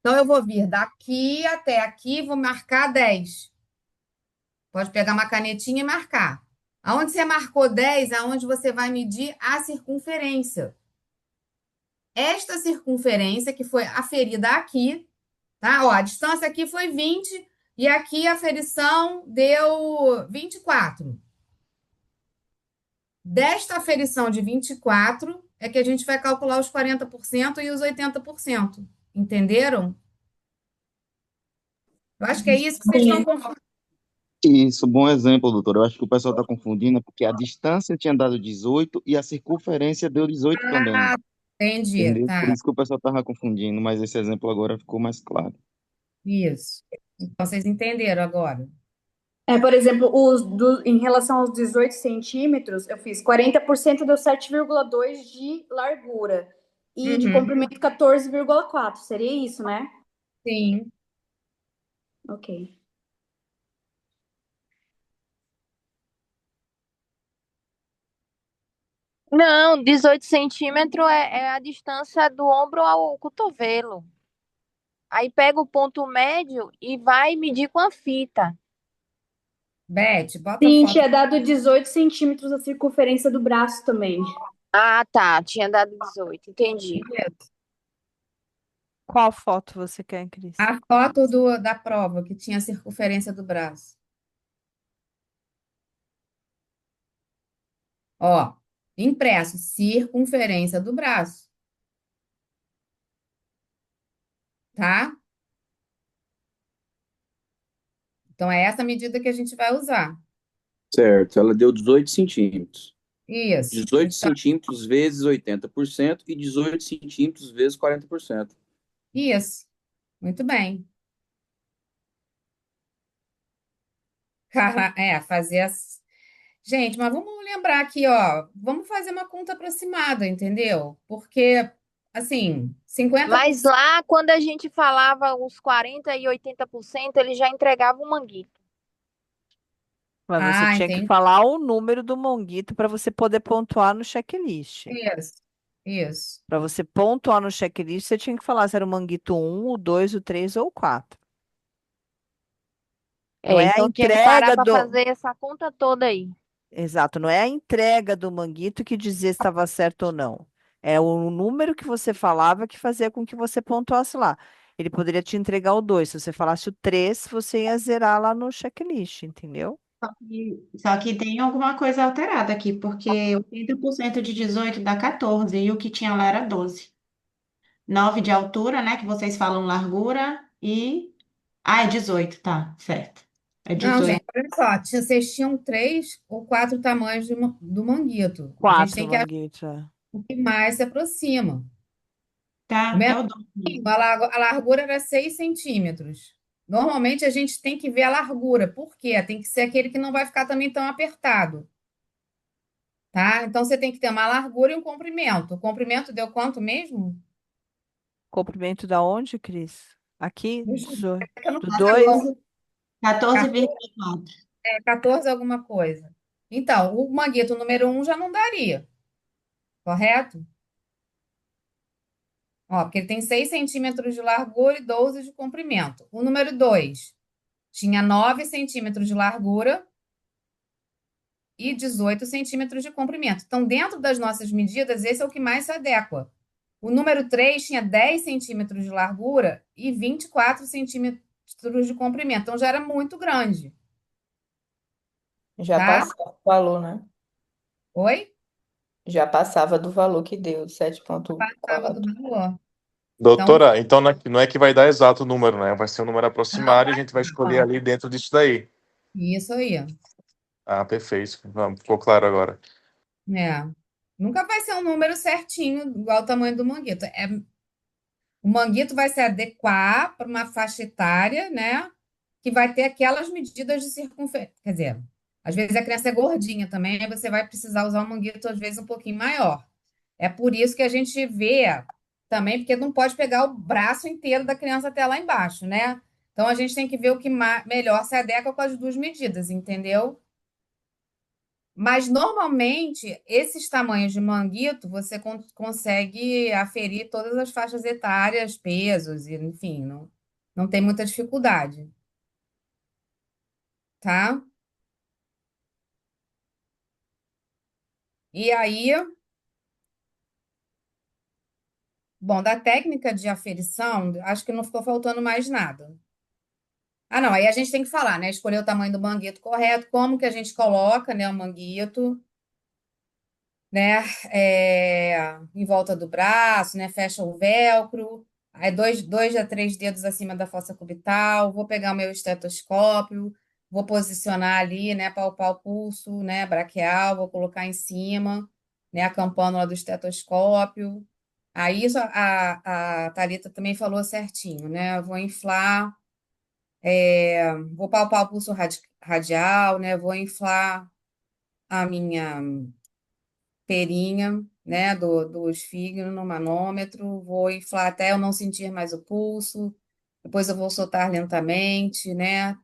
B: Então, eu vou vir daqui até aqui, vou marcar 10. Pode pegar uma canetinha e marcar. Aonde você marcou 10, é aonde você vai medir a circunferência. Esta circunferência que foi aferida aqui, tá? Ó, a distância aqui foi 20 e aqui a aferição deu 24. Desta aferição de 24 é que a gente vai calcular os 40% e os 80%. Entenderam? Eu acho que é isso que vocês estão
G: Sim.
B: confundindo.
J: Isso, bom exemplo, doutor. Eu acho que o pessoal está confundindo, porque a distância tinha dado 18 e a circunferência deu 18 também.
B: Ah, entendi,
J: Entendeu? Por
B: tá.
J: isso que o pessoal estava confundindo, mas esse exemplo agora ficou mais claro.
B: Isso. Então, vocês entenderam agora.
G: Por exemplo, em relação aos 18 centímetros, eu fiz 40% deu 7,2 de largura. e de
B: Uhum,
G: comprimento 14,4. Seria isso, né?
B: sim.
G: Ok.
H: Não, 18 centímetros é a distância do ombro ao cotovelo. Aí pega o ponto médio e vai medir com a fita.
B: Beth, bota a
G: Sim,
B: foto.
G: tinha dado 18 centímetros a circunferência do braço também.
H: Ah, tá. Tinha dado 18. Entendi.
A: Qual foto você quer, Cris?
B: A foto da prova, que tinha a circunferência do braço. Ó, impresso, circunferência do braço, tá? Então, é essa medida que a gente vai usar.
I: Certo, ela deu 18 centímetros.
B: Isso.
I: 18
B: Então,
I: centímetros vezes 80% e 18 centímetros vezes 40%.
B: isso. Muito bem. Cara, fazer as. Gente, mas vamos lembrar aqui, ó. Vamos fazer uma conta aproximada, entendeu? Porque, assim, 50%.
H: Mas lá, quando a gente falava os 40 e 80%, ele já entregava o manguito.
A: Mas você
B: Ah,
A: tinha que
B: entendi.
A: falar o número do monguito para você poder pontuar no checklist.
B: Isso. Isso.
A: Para você pontuar no checklist, você tinha que falar se era o manguito um, o 2, o 3 ou o 4. Não é a
H: Então tinha que parar
A: entrega
H: para
A: do.
H: fazer essa conta toda aí.
A: Exato, não é a entrega do manguito que dizia se estava certo ou não. É o número que você falava que fazia com que você pontuasse lá. Ele poderia te entregar o 2. Se você falasse o 3, você ia zerar lá no checklist, entendeu?
F: Só que tem alguma coisa alterada aqui, porque 80% de 18 dá 14 e o que tinha lá era 12. 9 de altura, né? Que vocês falam largura e. Ah, é 18, tá, certo. É
B: Não, gente,
F: 18.
B: olha só. Vocês tinham 3 ou 4 tamanhos do manguito. A gente
A: 4
B: tem que achar
A: manguitos. É.
B: o que mais se aproxima. O
F: Tá, é
B: menor,
F: o 12.
B: a largura era 6 centímetros. Normalmente a gente tem que ver a largura. Por quê? Tem que ser aquele que não vai ficar também tão apertado, tá? Então você tem que ter uma largura e um comprimento. O comprimento deu quanto mesmo?
A: Comprimento da onde, Cris? Aqui,
B: Deixa eu ver, é que eu não
A: do
B: faço a
A: 2.
B: conta.
F: 14,4.
B: 14 alguma coisa. Então, o manguito número um já não daria, correto? Ó, porque ele tem 6 centímetros de largura e 12 de comprimento. O número 2 tinha 9 centímetros de largura e 18 centímetros de comprimento. Então, dentro das nossas medidas, esse é o que mais se adequa. O número 3 tinha 10 centímetros de largura e 24 centímetros de comprimento. Então, já era muito grande,
K: Já
B: tá?
K: passava o valor, né?
B: Oi?
K: Já passava do valor que deu,
B: Passava do
K: 7,4.
B: valor. Então,
L: Doutora, então não é que vai dar exato o número, né? Vai ser um número aproximado e a gente vai escolher
K: Não.
L: ali dentro disso daí.
B: isso aí.
L: Ah, perfeito. Vamos, ficou claro agora.
B: É. Nunca vai ser um número certinho, igual o tamanho do manguito. O manguito vai se adequar para uma faixa etária, né? Que vai ter aquelas medidas de circunferência. Quer dizer, às vezes a criança é gordinha também, aí você vai precisar usar um manguito, às vezes, um pouquinho maior. É por isso que a gente vê também, porque não pode pegar o braço inteiro da criança até lá embaixo, né? Então a gente tem que ver o que melhor se adequa com as duas medidas, entendeu? Mas normalmente esses tamanhos de manguito você consegue aferir todas as faixas etárias, pesos, e, enfim, não tem muita dificuldade, tá? E aí, bom, da técnica de aferição, acho que não ficou faltando mais nada. Ah, não, aí a gente tem que falar, né? Escolher o tamanho do manguito correto, como que a gente coloca, né, o manguito, né, em volta do braço, né, fecha o velcro, aí dois a três dedos acima da fossa cubital, vou pegar o meu estetoscópio, vou posicionar ali, né, palpar o pulso, né, braquial, vou colocar em cima, né, a campânula do estetoscópio. Aí isso a Thalita também falou certinho, né, eu vou inflar, vou palpar o pulso radial, né, vou inflar a minha perinha, né, do esfígado no manômetro, vou inflar até eu não sentir mais o pulso, depois eu vou soltar lentamente, né,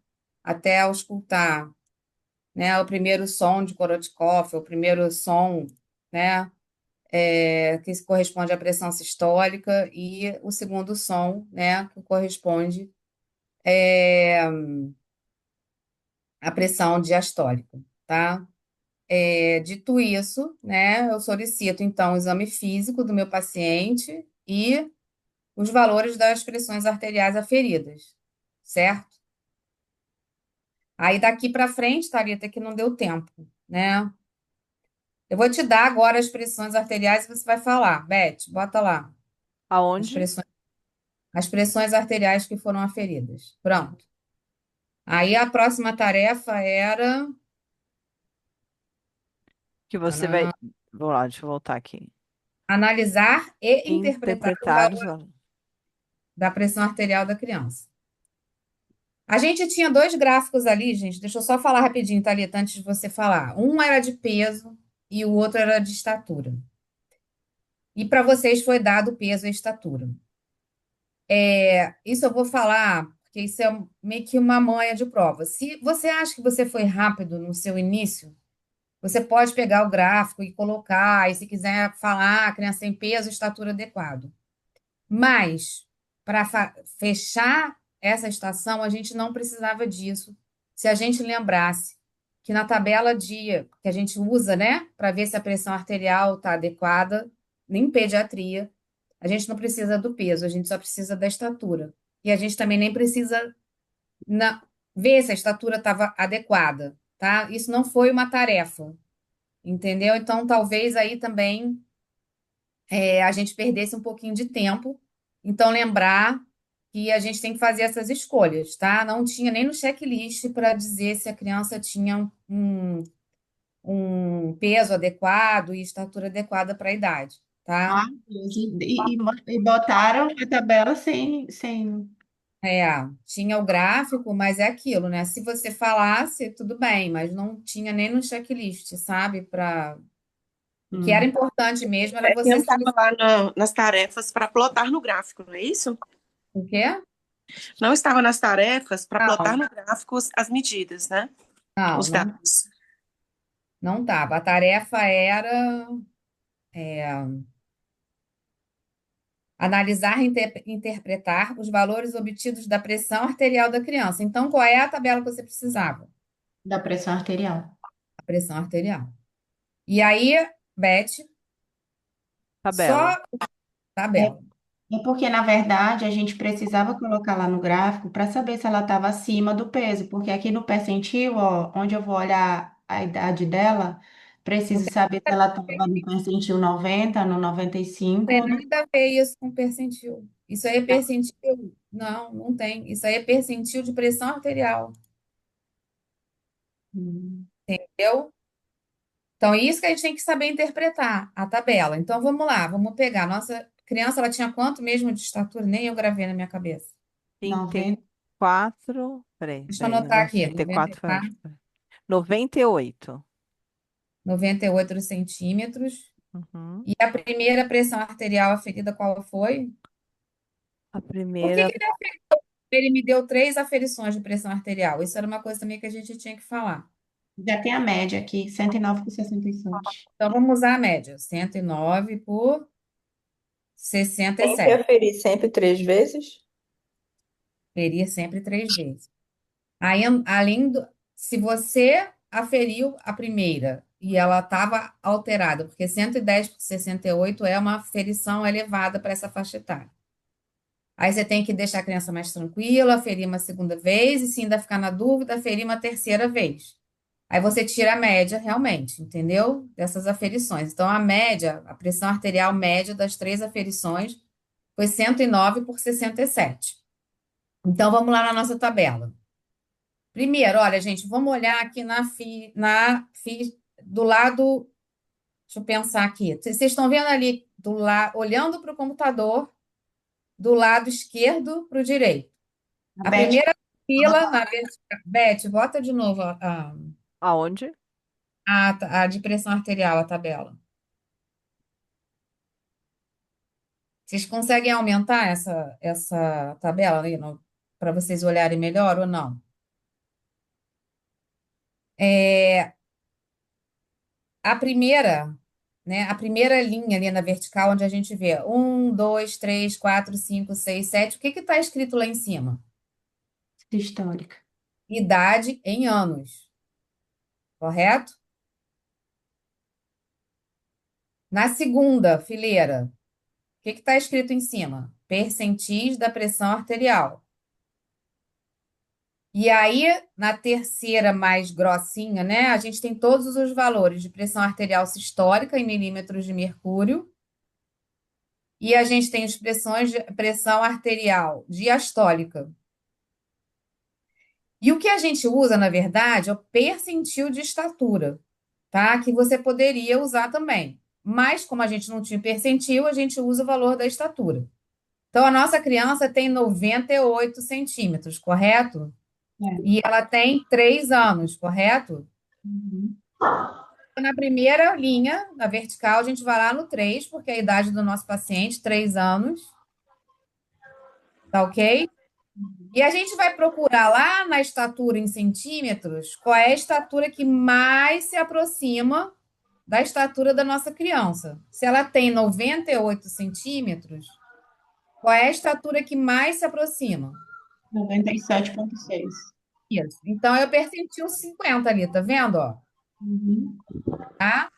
B: até auscultar, né, o primeiro som de Korotkoff, o primeiro som, né, que corresponde à pressão sistólica, e o segundo som, né, que corresponde à pressão diastólica, tá? Dito isso, né, eu solicito então o exame físico do meu paciente e os valores das pressões arteriais aferidas, certo? Aí daqui para frente, Thalita, que não deu tempo, né? Eu vou te dar agora as pressões arteriais e você vai falar. Beth, bota lá as
A: Aonde
B: pressões, as pressões arteriais que foram aferidas. Pronto. Aí a próxima tarefa era
A: que você vai. Vamos lá, deixa eu voltar aqui.
B: analisar e interpretar o
A: Interpretar os
B: valor da pressão arterial da criança. A gente tinha dois gráficos ali, gente. Deixa eu só falar rapidinho, Thalita, antes de você falar. Um era de peso e o outro era de estatura. E para vocês foi dado peso e estatura. Isso eu vou falar, porque isso é meio que uma manha de prova. Se você acha que você foi rápido no seu início, você pode pegar o gráfico e colocar, e se quiser falar, a criança tem peso e estatura adequado. Mas, para fechar essa estação, a gente não precisava disso. Se a gente lembrasse que na tabela de que a gente usa, né, para ver se a pressão arterial está adequada, em pediatria, a gente não precisa do peso, a gente só precisa da estatura. E a gente também nem precisa ver se a estatura estava adequada, tá? Isso não foi uma tarefa, entendeu? Então, talvez aí também a gente perdesse um pouquinho de tempo. Então, lembrar que a gente tem que fazer essas escolhas, tá? Não tinha nem no checklist para dizer se a criança tinha um peso adequado e estatura adequada para a idade, tá?
F: Ah, Deus. E botaram a tabela sem.
B: Tinha o gráfico, mas é aquilo, né? Se você falasse, tudo bem, mas não tinha nem no checklist, sabe? O que era importante mesmo era
M: Não
B: você
M: estava lá nas tarefas para plotar no gráfico, não é isso?
B: O quê?
M: Não estava nas tarefas para plotar
B: Não,
M: no gráfico as medidas, né?
B: não,
M: Os dados.
B: não estava. A tarefa era é, analisar e interpretar os valores obtidos da pressão arterial da criança. Então, qual é a tabela que você precisava?
F: Da pressão arterial.
B: A pressão arterial. E aí, Beth,
A: Tabela.
B: só tabela.
F: É porque, na verdade, a gente precisava colocar lá no gráfico para saber se ela estava acima do peso, porque aqui no percentil, ó, onde eu vou olhar a idade dela, preciso saber se ela estava no percentil 90, no 95
B: Tem
F: ou no...
B: nada a ver isso com percentil. Isso aí é percentil? Não, não tem. Isso aí é percentil de pressão arterial. Entendeu? Então, isso que a gente tem que saber interpretar, a tabela. Então, vamos lá, vamos pegar. Nossa criança, ela tinha quanto mesmo de estatura? Nem eu gravei na minha cabeça.
A: 34. Peraí,
B: Deixa eu
A: peraí.
B: anotar aqui.
A: 94 foi onde? 98.
B: 98 centímetros.
A: Uhum.
B: E a primeira pressão arterial aferida, qual foi?
A: A
B: Por que
A: primeira.
B: que ele aferiu? Ele me deu 3 aferições de pressão arterial. Isso era uma coisa também que a gente tinha que falar.
F: Já tem a média aqui, 109 por 67.
B: Então, vamos usar a média. 109 por
K: Tem que
B: 67.
K: aferir sempre 3 vezes?
B: Ferir sempre 3 vezes. Aí, além do, se você aferiu a primeira e ela estava alterada, porque 110 por 68 é uma ferição elevada para essa faixa etária. Aí você tem que deixar a criança mais tranquila, aferir uma segunda vez, e se ainda ficar na dúvida, aferir uma terceira vez. Aí você tira a média realmente, entendeu? Dessas aferições. Então, a média, a pressão arterial média das 3 aferições foi 109 por 67. Então, vamos lá na nossa tabela. Primeiro, olha, gente, vamos olhar aqui do lado. Deixa eu pensar aqui. Vocês estão vendo ali, olhando para o computador, do lado esquerdo para o direito. A
F: Beth,
B: primeira fila na vertical. Beth, bota de novo
A: Aonde?
B: a de pressão arterial, a tabela. Vocês conseguem aumentar essa tabela aí para vocês olharem melhor ou não? A primeira, né? A primeira linha ali na vertical, onde a gente vê 1, 2, 3, 4, 5, 6, 7. O que está escrito lá em cima?
F: Histórica.
B: Idade em anos. Correto? Na segunda fileira, o que está escrito em cima? Percentis da pressão arterial. E aí, na terceira, mais grossinha, né? A gente tem todos os valores de pressão arterial sistólica em milímetros de mercúrio. E a gente tem expressões de pressão arterial diastólica. E o que a gente usa, na verdade, é o percentil de estatura, tá? Que você poderia usar também. Mas, como a gente não tinha percentil, a gente usa o valor da estatura. Então, a nossa criança tem 98 centímetros, correto? E ela tem 3 anos, correto? Na primeira linha, na vertical, a gente vai lá no 3, porque é a idade do nosso paciente, 3 anos. Tá ok? E a gente vai procurar lá na estatura em centímetros qual é a estatura que mais se aproxima da estatura da nossa criança. Se ela tem 98 centímetros, qual é a estatura que mais se aproxima?
F: 97,6.
B: Isso. Então, eu percentil 50 ali, tá vendo? Ó? Tá?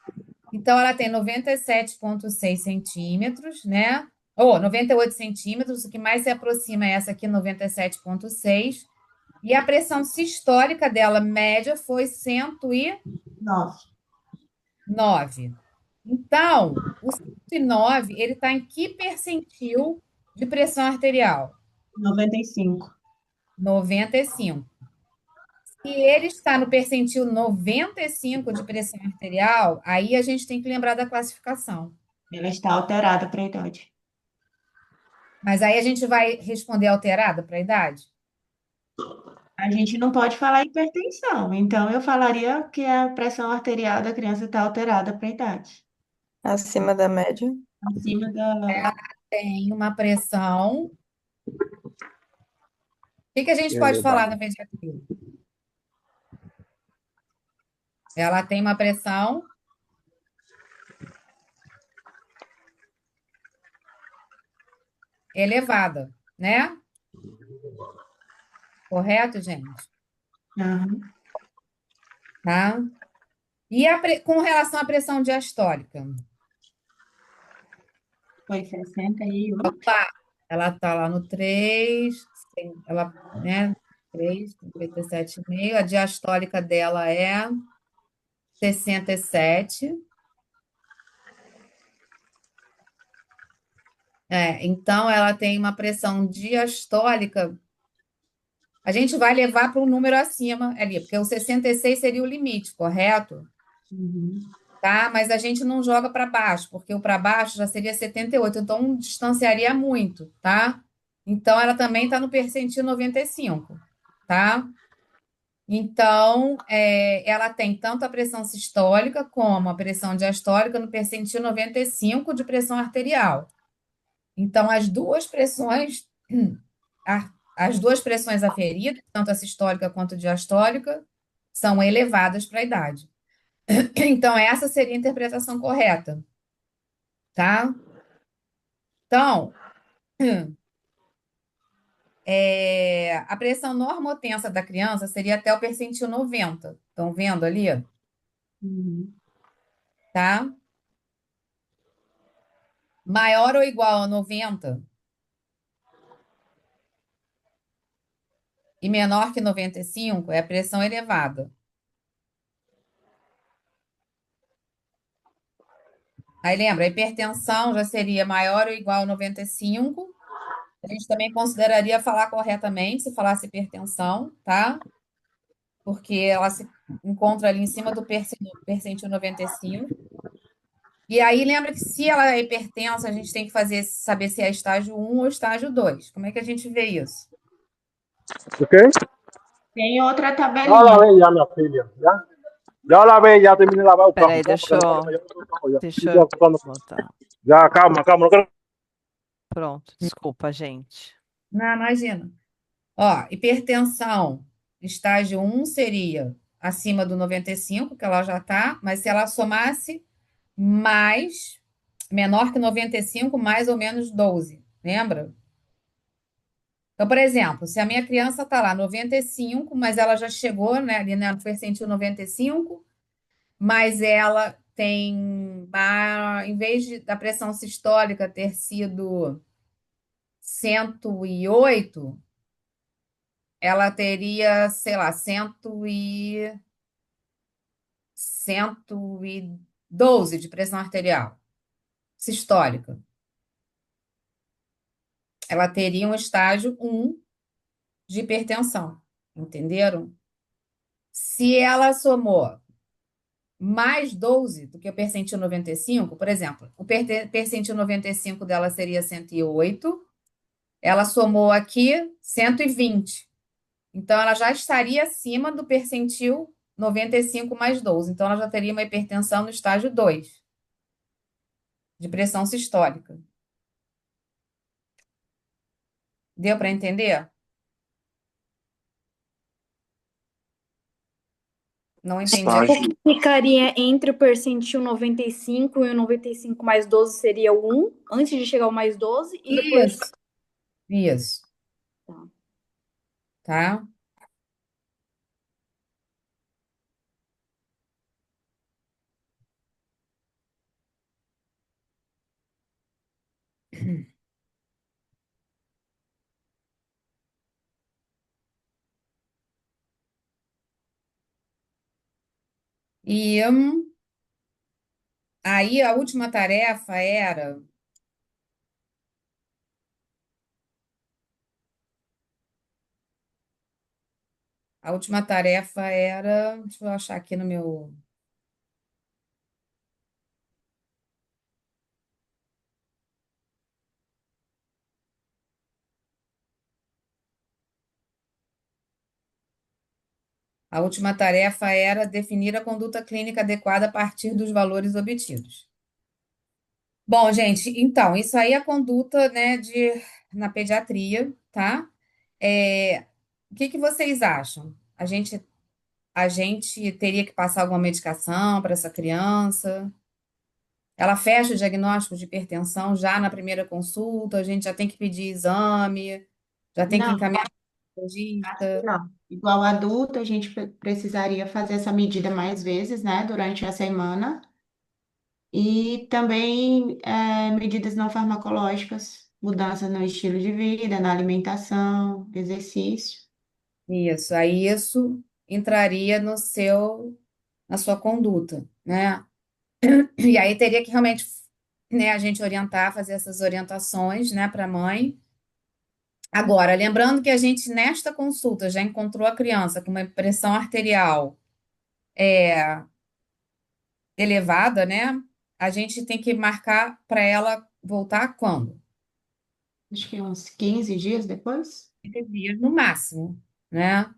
B: Então, ela tem 97,6 centímetros, né? Ou 98 centímetros, o que mais se aproxima é essa aqui, 97,6. E a pressão sistólica dela, média, foi 109. Então, o 109, ele está em que percentil de pressão arterial?
F: 95.
B: 95. Se ele está no percentil 95 de pressão arterial, aí a gente tem que lembrar da classificação.
F: Ela está alterada para a idade.
B: Mas aí a gente vai responder alterada para a idade?
F: A gente não pode falar hipertensão, então eu falaria que a pressão arterial da criança está alterada para a idade.
K: Acima da média.
F: Acima da.
B: Ela tem uma pressão. O que a gente pode falar na pediatria? Ela tem uma pressão elevada, né? Correto, gente? Tá? E com relação à pressão diastólica?
F: Foi 61.
B: Ela está lá no 3, ela, né? 3, 57,5. A diastólica dela é 67. Então, ela tem uma pressão diastólica. A gente vai levar para um número acima ali, porque o 66 seria o limite, correto? Tá? Mas a gente não joga para baixo, porque o para baixo já seria 78, então distanciaria muito, tá? Então, ela também está no percentil 95, tá? Então, ela tem tanto a pressão sistólica como a pressão diastólica no percentil 95 de pressão arterial. Então, as duas pressões aferidas, tanto a sistólica quanto a diastólica, são elevadas para a idade. Então, essa seria a interpretação correta, tá? Então, a pressão normotensa da criança seria até o percentil 90. Estão vendo ali? Tá? Maior ou igual a 90 e menor que 95 é a pressão elevada. Aí lembra, a hipertensão já seria maior ou igual a 95. A gente também consideraria falar corretamente se falasse hipertensão, tá? Porque ela se encontra ali em cima do percentil 95. E aí lembra que se ela é hipertensa, a gente tem que saber se é estágio 1 ou estágio 2. Como é que a gente vê isso?
N: Ok?
F: Tem outra
N: Já
F: tabelinha.
N: lavei já, minha filha. Já lavei, já terminei de lavar o carro.
A: Peraí, deixa eu
N: Já, calma. Não quero
A: Pronto, desculpa, gente.
B: Não, imagina. Ó, hipertensão, estágio 1 seria acima do 95, que ela já está, mas se ela somasse mais, menor que 95, mais ou menos 12, lembra? Então, por exemplo, se a minha criança está lá 95, mas ela já chegou, né, ali no percentil 95, mas ela tem, em vez da pressão sistólica ter sido 108, ela teria, sei lá, 112 de pressão arterial sistólica. Ela teria um estágio 1 de hipertensão, entenderam? Se ela somou mais 12 do que o percentil 95, por exemplo, o percentil 95 dela seria 108, ela somou aqui 120. Então, ela já estaria acima do percentil 95 mais 12. Então, ela já teria uma hipertensão no estágio 2 de pressão sistólica. Deu para entender? Não entendi.
I: Estágio.
G: Ficaria entre o percentil 95 e o 95 mais 12 seria o 1, antes de chegar ao mais 12, e depois.
B: Isso. Tá? E aí a última tarefa era deixa eu achar aqui no meu. A última tarefa era definir a conduta clínica adequada a partir dos valores obtidos. Bom, gente, então, isso aí é a conduta, né, na pediatria, tá? O que que vocês acham? A gente teria que passar alguma medicação para essa criança? Ela fecha o diagnóstico de hipertensão já na primeira consulta? A gente já tem que pedir exame? Já tem que
F: Não,
B: encaminhar para o
F: acho que
B: neurologista?
F: não. Igual adulto, a gente precisaria fazer essa medida mais vezes, né, durante a semana. E também medidas não farmacológicas, mudanças no estilo de vida, na alimentação, exercício.
B: Isso, aí isso entraria na sua conduta, né? E aí teria que realmente, né, a gente orientar, fazer essas orientações, né, para a mãe. Agora, lembrando que a gente, nesta consulta, já encontrou a criança com uma pressão arterial elevada, né? A gente tem que marcar para ela voltar quando?
F: Acho que uns 15 dias depois.
B: 30 dias no máximo, né?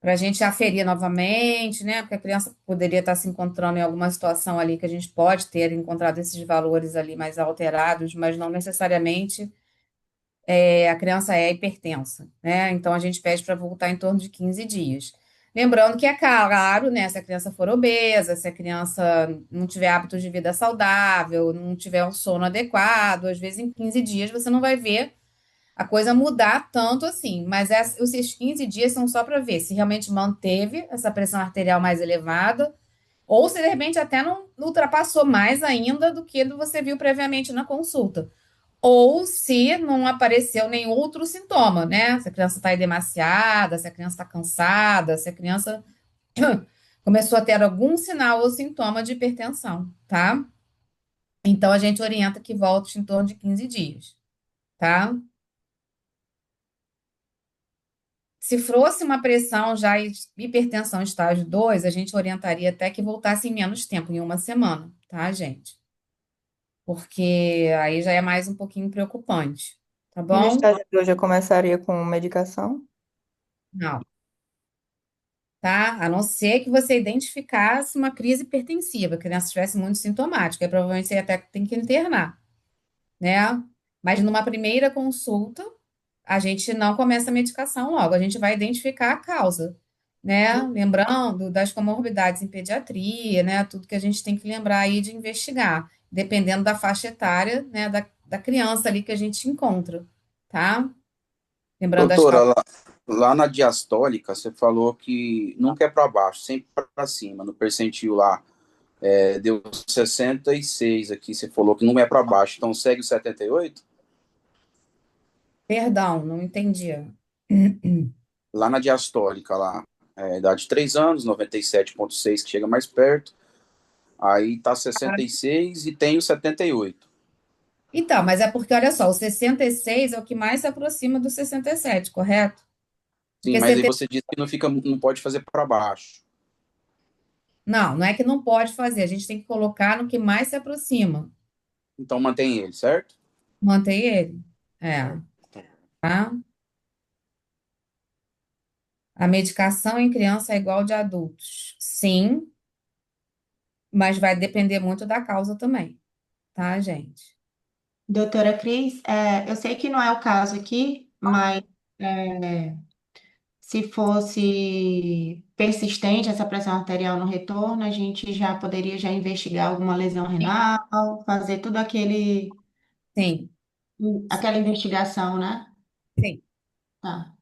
B: Para a gente aferir novamente, né? Porque a criança poderia estar se encontrando em alguma situação ali que a gente pode ter encontrado esses valores ali mais alterados, mas não necessariamente a criança é hipertensa, né? Então a gente pede para voltar em torno de 15 dias. Lembrando que é claro, né? Se a criança for obesa, se a criança não tiver hábitos de vida saudável, não tiver um sono adequado, às vezes em 15 dias você não vai ver a coisa mudar tanto assim, mas esses 15 dias são só para ver se realmente manteve essa pressão arterial mais elevada, ou se de repente até não ultrapassou mais ainda do que você viu previamente na consulta. Ou se não apareceu nenhum outro sintoma, né? Se a criança está demasiada, se a criança está cansada, se a criança começou a ter algum sinal ou sintoma de hipertensão, tá? Então a gente orienta que volte em torno de 15 dias, tá? Se fosse uma pressão já hipertensão estágio 2, a gente orientaria até que voltasse em menos tempo, em uma semana, tá, gente? Porque aí já é mais um pouquinho preocupante, tá
K: E no
B: bom?
K: estágio 2 já começaria com medicação?
B: Não, tá? A não ser que você identificasse uma crise hipertensiva, que a criança estivesse muito sintomática, aí provavelmente você até tem que internar, né? Mas numa primeira consulta, a gente não começa a medicação logo, a gente vai identificar a causa, né? Lembrando das comorbidades em pediatria, né? Tudo que a gente tem que lembrar aí de investigar, dependendo da faixa etária, né? Da criança ali que a gente encontra, tá? Lembrando das
I: Doutora,
B: causas.
I: lá na diastólica, você falou que nunca é para baixo, sempre para cima. No percentil lá, deu 66 aqui, você falou que não é para baixo, então segue o 78?
B: Perdão, não entendi.
I: Lá na diastólica, lá, idade de 3 anos, 97,6 que chega mais perto, aí tá 66 e tem o 78.
B: Então, mas é porque, olha só, o 66 é o que mais se aproxima do 67, correto?
I: Sim,
B: Porque
I: mas aí
B: 70...
I: você disse que não pode fazer para baixo.
B: Não é que não pode fazer, a gente tem que colocar no que mais se aproxima.
I: Então mantém ele, certo?
B: Mantém ele. Tá? A medicação em criança é igual de adultos. Sim, mas vai depender muito da causa também, tá, gente?
F: Doutora Cris, eu sei que não é o caso aqui, mas é, se fosse persistente essa pressão arterial no retorno, a gente já poderia já investigar alguma lesão renal, fazer tudo
B: Sim,
F: aquela investigação, né?
B: sim,
F: Tá,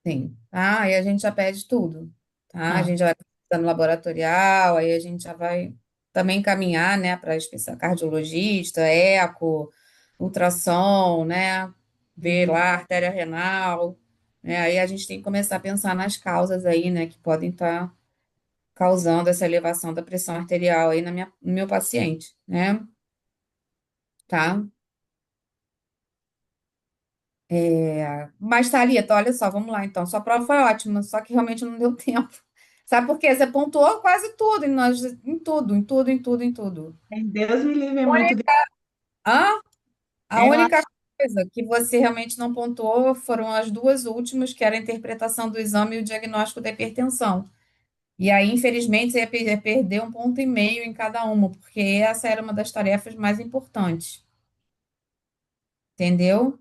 B: sim. Tá? Aí a gente já pede tudo, tá? A
F: tá.
B: gente já vai no laboratorial, aí a gente já vai também encaminhar, né, para cardiologista, eco, ultrassom, né? Ver lá a artéria renal, né? Aí a gente tem que começar a pensar nas causas aí, né, que podem estar causando essa elevação da pressão arterial aí no meu paciente, né? Tá? Mas, Thalita, olha só, vamos lá então. Sua prova foi ótima, só que realmente não deu tempo. Sabe por quê? Você pontuou quase tudo, em tudo, em tudo, em tudo, em tudo.
F: Deus me livre, é muito.
B: Hã? A
F: Eu
B: única
F: acho
B: coisa que você realmente não pontuou foram as duas últimas, que era a interpretação do exame e o diagnóstico da hipertensão. E aí, infelizmente, você ia perder 1,5 ponto em cada uma, porque essa era uma das tarefas mais importantes. Entendeu?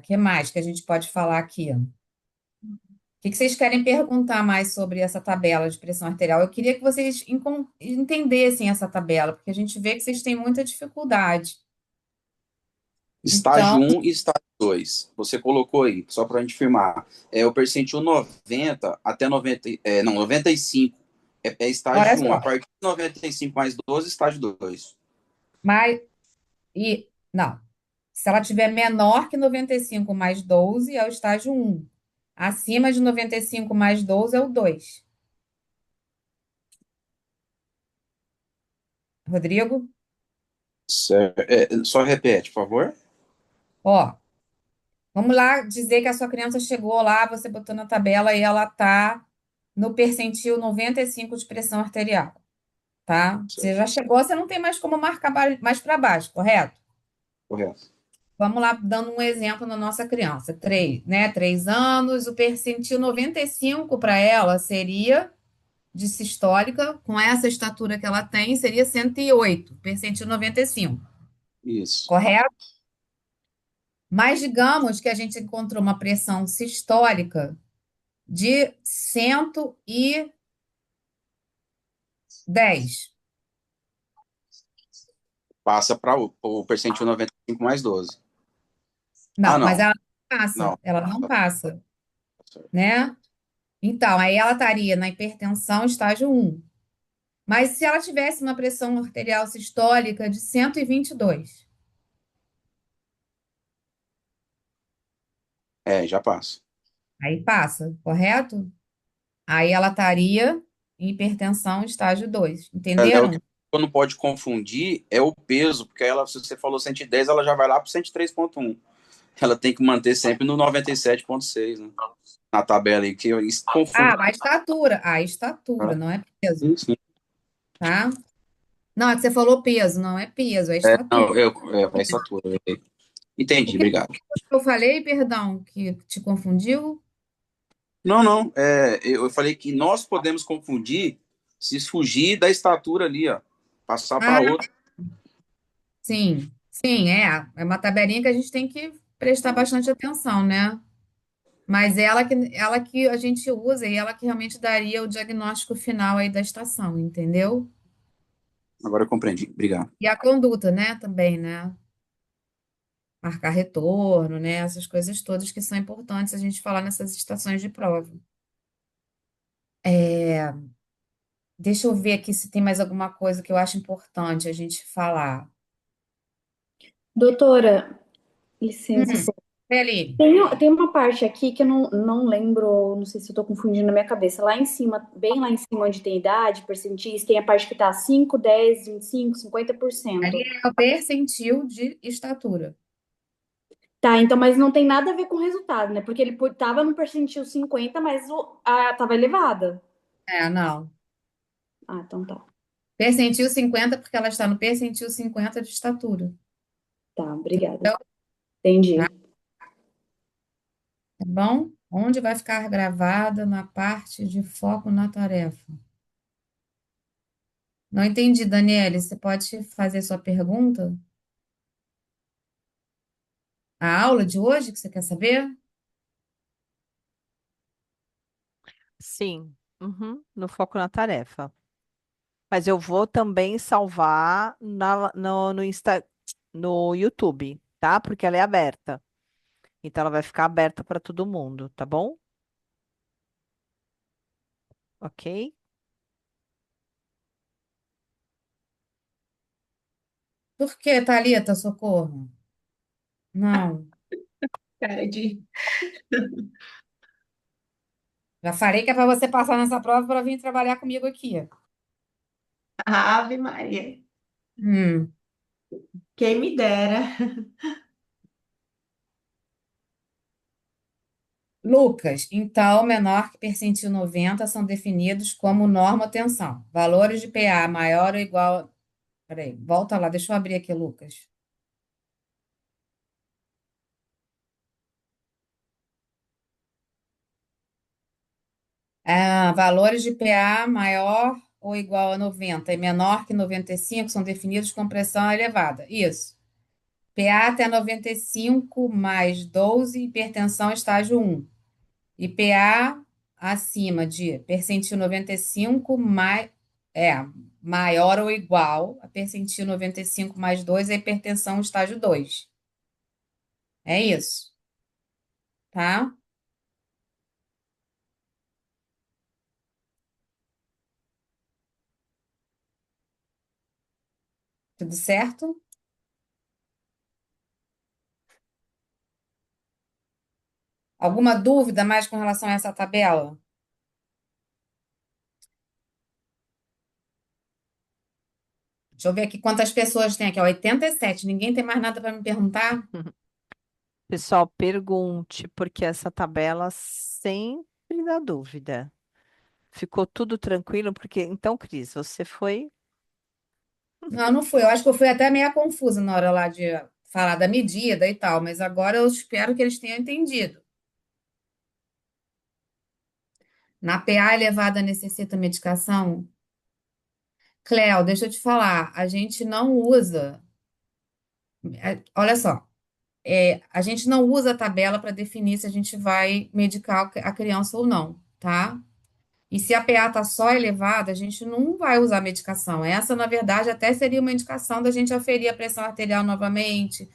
B: Que mais que a gente pode falar aqui? O que vocês querem perguntar mais sobre essa tabela de pressão arterial? Eu queria que vocês entendessem essa tabela, porque a gente vê que vocês têm muita dificuldade.
I: Estágio
B: Então,
I: 1 e estágio 2. Você colocou aí, só para a gente firmar. O percentil 90 até 90, não, 95 é
B: olha
I: estágio 1. A
B: só,
I: partir de 95 mais 12, estágio 2.
B: mas, não, se ela tiver menor que 95 mais 12 é o estágio 1. Acima de 95 mais 12 é o 2. Rodrigo?
I: Só repete, por favor.
B: Ó, vamos lá dizer que a sua criança chegou lá, você botou na tabela e ela tá no percentil 95 de pressão arterial, tá? Você já chegou, você não tem mais como marcar mais para baixo, correto?
I: Correto.
B: Vamos lá, dando um exemplo na nossa criança. 3 anos, o percentil 95 para ela seria de sistólica, com essa estatura que ela tem, seria 108, percentil 95,
I: Isso.
B: correto? Mas digamos que a gente encontrou uma pressão sistólica de 110.
I: Passa para o percentil 95 mais 12. Ah,
B: Não, mas
I: não.
B: não ela não passa, né? Então, aí ela estaria na hipertensão estágio 1. Mas se ela tivesse uma pressão arterial sistólica de 122,
I: Já passa.
B: aí passa, correto? Aí ela estaria em hipertensão estágio 2,
I: O
B: entenderam?
I: que não pode confundir é o peso, porque ela, se você falou 110, ela já vai lá para 103,1. Ela tem que manter sempre no 97,6, né? Na tabela aí, que isso confunde.
B: A estatura, não é peso,
I: Sim, sim.
B: tá? Não, é que você falou peso, não é peso, é
I: Não,
B: estatura.
I: é estatura. Entendi,
B: O que
I: obrigado.
B: eu falei, perdão, que te confundiu?
I: Não. Eu falei que nós podemos confundir se fugir da estatura ali, ó. Passar
B: Ah,
I: para outra.
B: sim, sim, é uma tabelinha que a gente tem que prestar bastante atenção, né? Mas ela que a gente usa e ela que realmente daria o diagnóstico final aí da estação, entendeu?
I: Agora eu compreendi. Obrigado.
B: E a conduta, né, também, né? Marcar retorno, né? Essas coisas todas que são importantes a gente falar nessas estações de prova. É, deixa eu ver aqui se tem mais alguma coisa que eu acho importante a gente falar.
G: Doutora, licença.
B: Feli,
G: Tem uma parte aqui que eu não lembro, não sei se eu tô confundindo na minha cabeça. Lá em cima, bem lá em cima onde tem idade, percentis, tem a parte que tá 5, 10, 25, 50%.
B: ali é o percentil de estatura.
G: Tá, então, mas não tem nada a ver com o resultado, né? Porque ele tava no percentil 50, mas tava elevada.
B: Não.
G: Ah, então tá.
B: Percentil 50, porque ela está no percentil 50 de estatura.
G: Tá, obrigada.
B: Então,
G: Entendi.
B: tá bom? Onde vai ficar gravada na parte de foco na tarefa? Não entendi, Daniele. Você pode fazer sua pergunta? A aula de hoje que você quer saber?
A: Sim, no foco na tarefa. Mas eu vou também salvar no YouTube, tá? Porque ela é aberta. Então ela vai ficar aberta para todo mundo, tá bom? Ok?
B: Por que, Thalita, socorro? Não.
F: Cara de
B: Já falei que é para você passar nessa prova para vir trabalhar comigo aqui.
F: Ave Maria.
B: Hum.
F: Quem me dera.
B: Lucas, então, menor que percentil 90 são definidos como norma-tensão. Valores de PA maior ou igual. Peraí, volta lá, deixa eu abrir aqui, Lucas. Valores de PA maior ou igual a 90 e menor que 95 são definidos com pressão elevada. Isso. PA até 95 mais 12, hipertensão estágio 1. E PA acima de percentil 95 maior ou igual a percentil 95 mais 2 é hipertensão estágio 2. É isso, tá? Tudo certo? Alguma dúvida mais com relação a essa tabela? Deixa eu ver aqui quantas pessoas tem aqui. Ó, 87. Ninguém tem mais nada para me perguntar?
A: Pessoal, pergunte, porque essa tabela sempre dá dúvida. Ficou tudo tranquilo? Porque, então, Cris, você foi.
B: Não, não fui. Eu acho que eu fui até meio confusa na hora lá de falar da medida e tal, mas agora eu espero que eles tenham entendido. Na PA elevada necessita medicação? Cléo, deixa eu te falar, a gente não usa. Olha só, a gente não usa a tabela para definir se a gente vai medicar a criança ou não, tá? E se a PA está só elevada, a gente não vai usar medicação. Essa, na verdade, até seria uma indicação da gente aferir a pressão arterial novamente,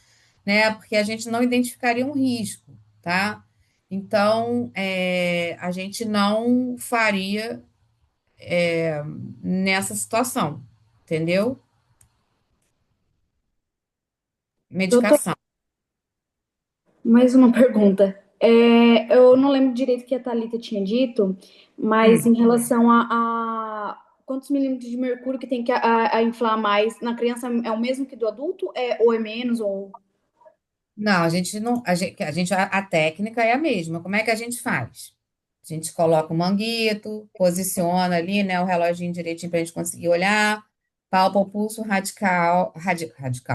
B: né? Porque a gente não identificaria um risco, tá? Então, a gente não faria nessa situação, entendeu?
G: Doutor,
B: Medicação.
G: mais uma pergunta. Eu não lembro direito o que a Thalita tinha dito, mas em relação a quantos milímetros de mercúrio que tem que a inflar mais na criança é o mesmo que do adulto? Ou é menos? Ou...
B: Não, a gente não, a técnica é a mesma. Como é que a gente faz? A gente coloca o manguito, posiciona ali, né, o reloginho direitinho para a gente conseguir olhar, palpa o pulso radical,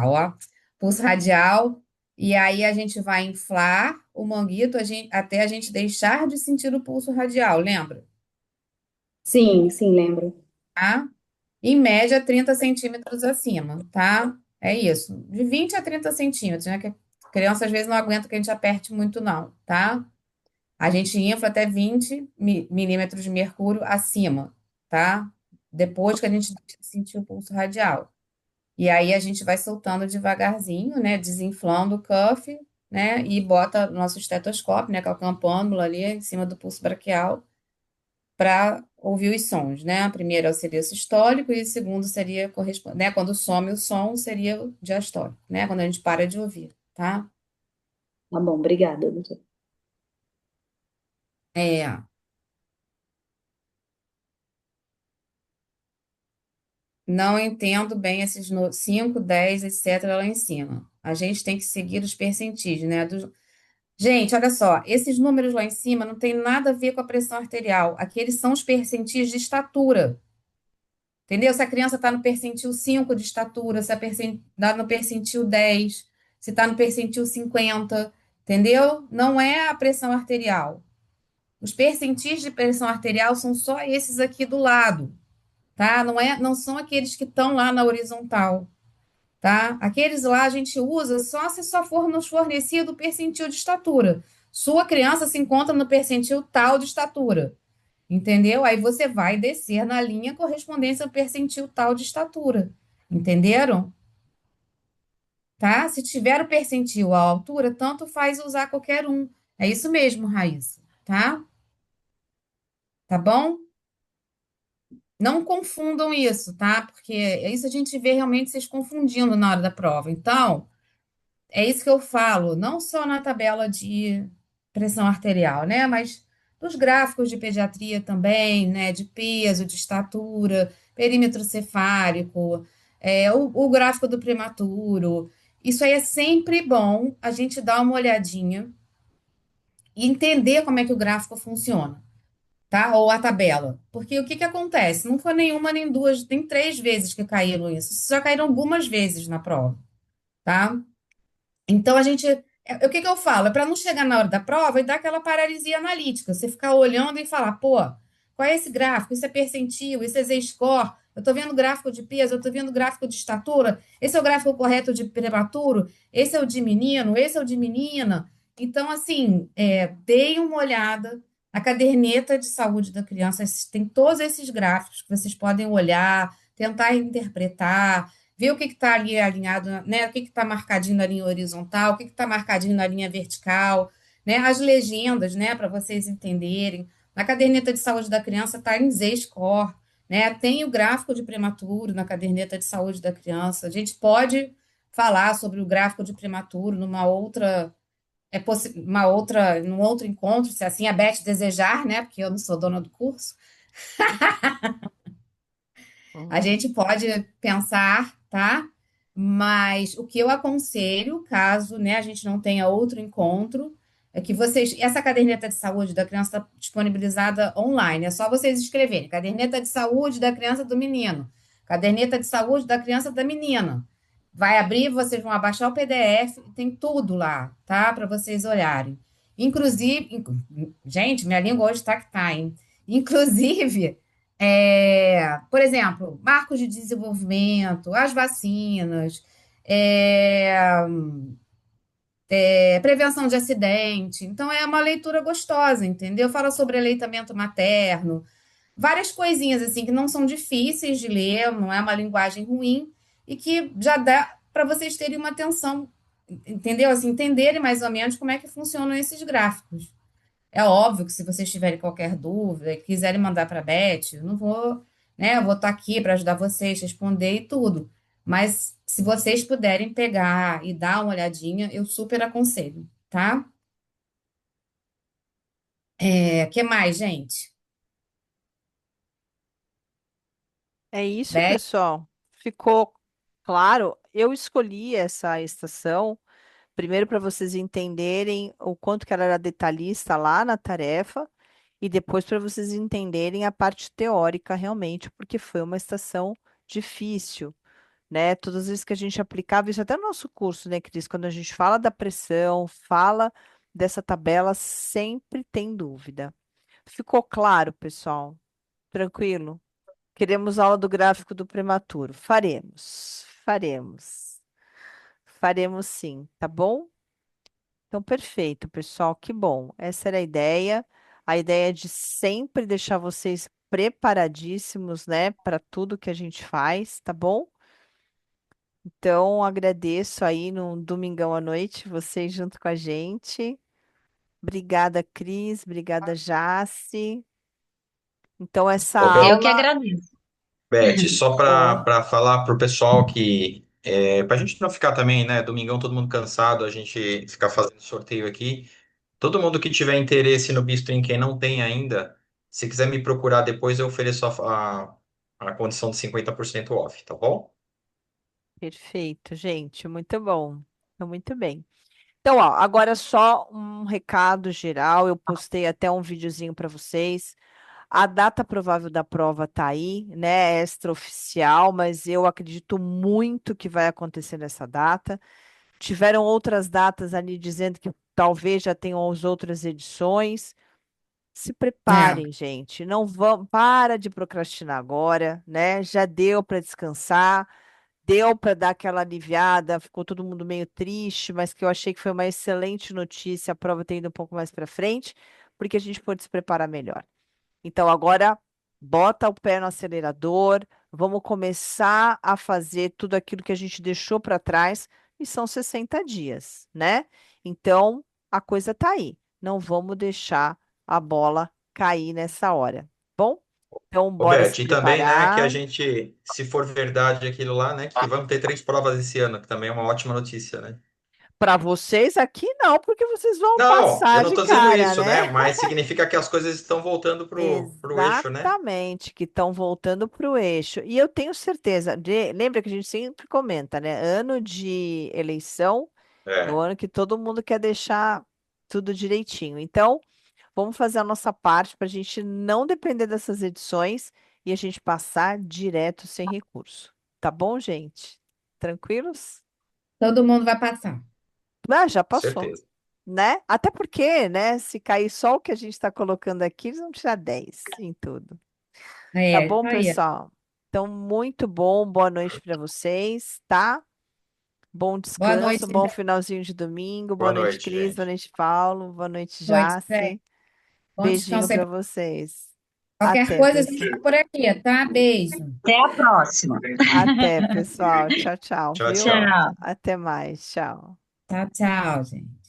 B: ó, pulso radial, e aí a gente vai inflar o manguito até a gente deixar de sentir o pulso radial, lembra?
G: Sim, sim, lembro.
B: Tá? Em média, 30 centímetros acima, tá? É isso. De 20 a 30 centímetros, né? Que a criança às vezes não aguenta que a gente aperte muito, não, tá? A gente infla até 20 milímetros de mercúrio acima, tá? Depois que a gente sentir o pulso radial. E aí a gente vai soltando devagarzinho, né? Desinflando o cuff, né? E bota nosso estetoscópio, né? Que é o campânula ali em cima do pulso braquial para ouvir os sons, né? A primeira seria o sistólico e o segundo seria né? Quando some o som seria o diastólico, né? Quando a gente para de ouvir, tá?
G: Tá bom, obrigada, doutor.
B: É, não entendo bem esses 5, 10, etc. lá em cima. A gente tem que seguir os percentis, né? Gente, olha só, esses números lá em cima não tem nada a ver com a pressão arterial. Aqueles são os percentis de estatura. Entendeu? Se a criança está no percentil 5 de estatura, se está no percentil 10, se está no percentil 50, entendeu? Não é a pressão arterial. Os percentis de pressão arterial são só esses aqui do lado, tá? Não são aqueles que estão lá na horizontal, tá? Aqueles lá a gente usa só se só for nos fornecido o percentil de estatura. Sua criança se encontra no percentil tal de estatura. Entendeu? Aí você vai descer na linha correspondência ao percentil tal de estatura. Entenderam? Tá? Se tiver o percentil à altura, tanto faz usar qualquer um. É isso mesmo, Raíssa. Tá? Tá bom? Não confundam isso, tá? Porque isso a gente vê realmente vocês confundindo na hora da prova. Então, é isso que eu falo, não só na tabela de pressão arterial, né? Mas nos gráficos de pediatria também, né? De peso, de estatura, perímetro cefálico, o gráfico do prematuro. Isso aí é sempre bom a gente dar uma olhadinha e entender como é que o gráfico funciona, tá? Ou a tabela. Porque o que que acontece? Não foi nenhuma, nem duas, nem três vezes que caíram isso. Já caíram algumas vezes na prova, tá? Então, o que que eu falo? É para não chegar na hora da prova e dar aquela paralisia analítica. Você ficar olhando e falar, pô, qual é esse gráfico? Isso é percentil, isso é Z-score. Eu estou vendo gráfico de peso, eu estou vendo gráfico de estatura. Esse é o gráfico correto de prematuro, esse é o de menino, esse é o de menina. Então, assim, deem uma olhada. A caderneta de saúde da criança tem todos esses gráficos que vocês podem olhar, tentar interpretar, ver o que está ali alinhado, né? O que está marcadinho na linha horizontal, o que está marcadinho na linha vertical, né? As legendas, né? Para vocês entenderem. Na caderneta de saúde da criança está em Z-score, né? Tem o gráfico de prematuro na caderneta de saúde da criança. A gente pode falar sobre o gráfico de prematuro num outro encontro, se assim a Beth desejar, né? Porque eu não sou dona do curso. A
A: Uhum.
B: gente pode pensar, tá? Mas o que eu aconselho, caso, né, a gente não tenha outro encontro, é que essa caderneta de saúde da criança está disponibilizada online. É só vocês escreverem caderneta de saúde da criança do menino, caderneta de saúde da criança da menina. Vai abrir, vocês vão abaixar o PDF, tem tudo lá, tá? Para vocês olharem. Gente, minha língua hoje tá que tá, hein? Inclusive, por exemplo, marcos de desenvolvimento, as vacinas, é, prevenção de acidente. Então, é uma leitura gostosa, entendeu? Fala sobre aleitamento materno, várias coisinhas assim que não são difíceis de ler, não é uma linguagem ruim e que já dá para vocês terem uma atenção, entendeu? Assim, entenderem mais ou menos como é que funcionam esses gráficos. É óbvio que se vocês tiverem qualquer dúvida e quiserem mandar para a Beth, eu não vou, né? Eu vou estar aqui para ajudar vocês, responder e tudo. Mas se vocês puderem pegar e dar uma olhadinha, eu super aconselho, tá? Que mais, gente?
A: É isso,
B: Beth?
A: pessoal. Ficou claro? Eu escolhi essa estação primeiro para vocês entenderem o quanto que ela era detalhista lá na tarefa e depois para vocês entenderem a parte teórica realmente, porque foi uma estação difícil, né? Todas as vezes que a gente aplicava isso até no nosso curso, né, Cris? Quando a gente fala da pressão, fala dessa tabela, sempre tem dúvida. Ficou claro, pessoal? Tranquilo? Queremos aula do gráfico do prematuro. Faremos, faremos, faremos sim, tá bom? Então, perfeito, pessoal, que bom. Essa era a ideia de sempre deixar vocês preparadíssimos, né, para tudo que a gente faz, tá bom? Então, agradeço aí no domingão à noite, vocês junto com a gente. Obrigada, Cris, obrigada, Jace. Então, essa
C: Ô, Beth,
D: Eu que
A: aula.
D: agradeço.
C: Beth, só
A: Oi.
C: para falar pro pessoal que, para a gente não ficar também, né, domingão todo mundo cansado, a gente ficar fazendo sorteio aqui. Todo mundo que tiver interesse no Bistro, quem não tem ainda, se quiser me procurar depois, eu ofereço a condição de 50% off, tá bom?
A: Perfeito, gente, muito bom. Então, muito bem. Então, ó, agora só um recado geral. Eu postei até um videozinho para vocês. A data provável da prova tá aí, né? É extraoficial, mas eu acredito muito que vai acontecer nessa data. Tiveram outras datas ali dizendo que talvez já tenham as outras edições. Se
B: É.
A: preparem, gente. Não vão, para de procrastinar agora, né? Já deu para descansar. Deu para dar aquela aliviada, ficou todo mundo meio triste, mas que eu achei que foi uma excelente notícia a prova ter ido um pouco mais para frente, porque a gente pôde se preparar melhor. Então agora bota o pé no acelerador, vamos começar a fazer tudo aquilo que a gente deixou para trás, e são 60 dias, né? Então a coisa tá aí. Não vamos deixar a bola cair nessa hora. Bom? Então
C: Ô,
A: bora
C: Beth,
A: se
C: e também, né, que a
A: preparar.
C: gente, se for verdade aquilo lá, né, que vamos ter 3 provas esse ano, que também é uma ótima notícia, né?
A: Para vocês aqui não, porque vocês vão
C: Não, eu
A: passar
C: não
A: de
C: estou dizendo
A: cara,
C: isso,
A: né?
C: né? Mas significa que as coisas estão voltando pro eixo, né?
A: Exatamente, que estão voltando para o eixo. E eu tenho certeza, lembra que a gente sempre comenta, né? Ano de eleição é o
C: É,
A: ano que todo mundo quer deixar tudo direitinho. Então, vamos fazer a nossa parte para a gente não depender dessas edições e a gente passar direto sem recurso. Tá bom, gente? Tranquilos?
B: Todo mundo vai passar.
A: Ah, já passou.
C: certeza.
A: Né? Até porque, né, se cair só o que a gente está colocando aqui, eles vão tirar 10 em tudo. Tá
B: É, isso
A: bom,
B: aí.
A: pessoal? Então, muito bom, boa noite para vocês, tá? Bom
B: Boa
A: descanso,
B: noite,
A: bom finalzinho de domingo, boa
C: Boa
A: noite,
C: noite,
A: Cris, boa
C: gente.
A: noite, Paulo, boa noite,
B: boa noite, Zé.
A: Jace.
B: Bom
A: Beijinho
B: descanso aí.
A: para vocês.
B: Qualquer
A: Até,
B: coisa, a gente
A: pessoal.
B: tá por aqui, tá? Beijo.
D: Até a próxima.
A: Até, pessoal. Tchau, tchau,
C: Tchau,
A: viu?
C: tchau.
D: Tchau.
A: Até mais. Tchau.
B: Tchau, tchau, gente.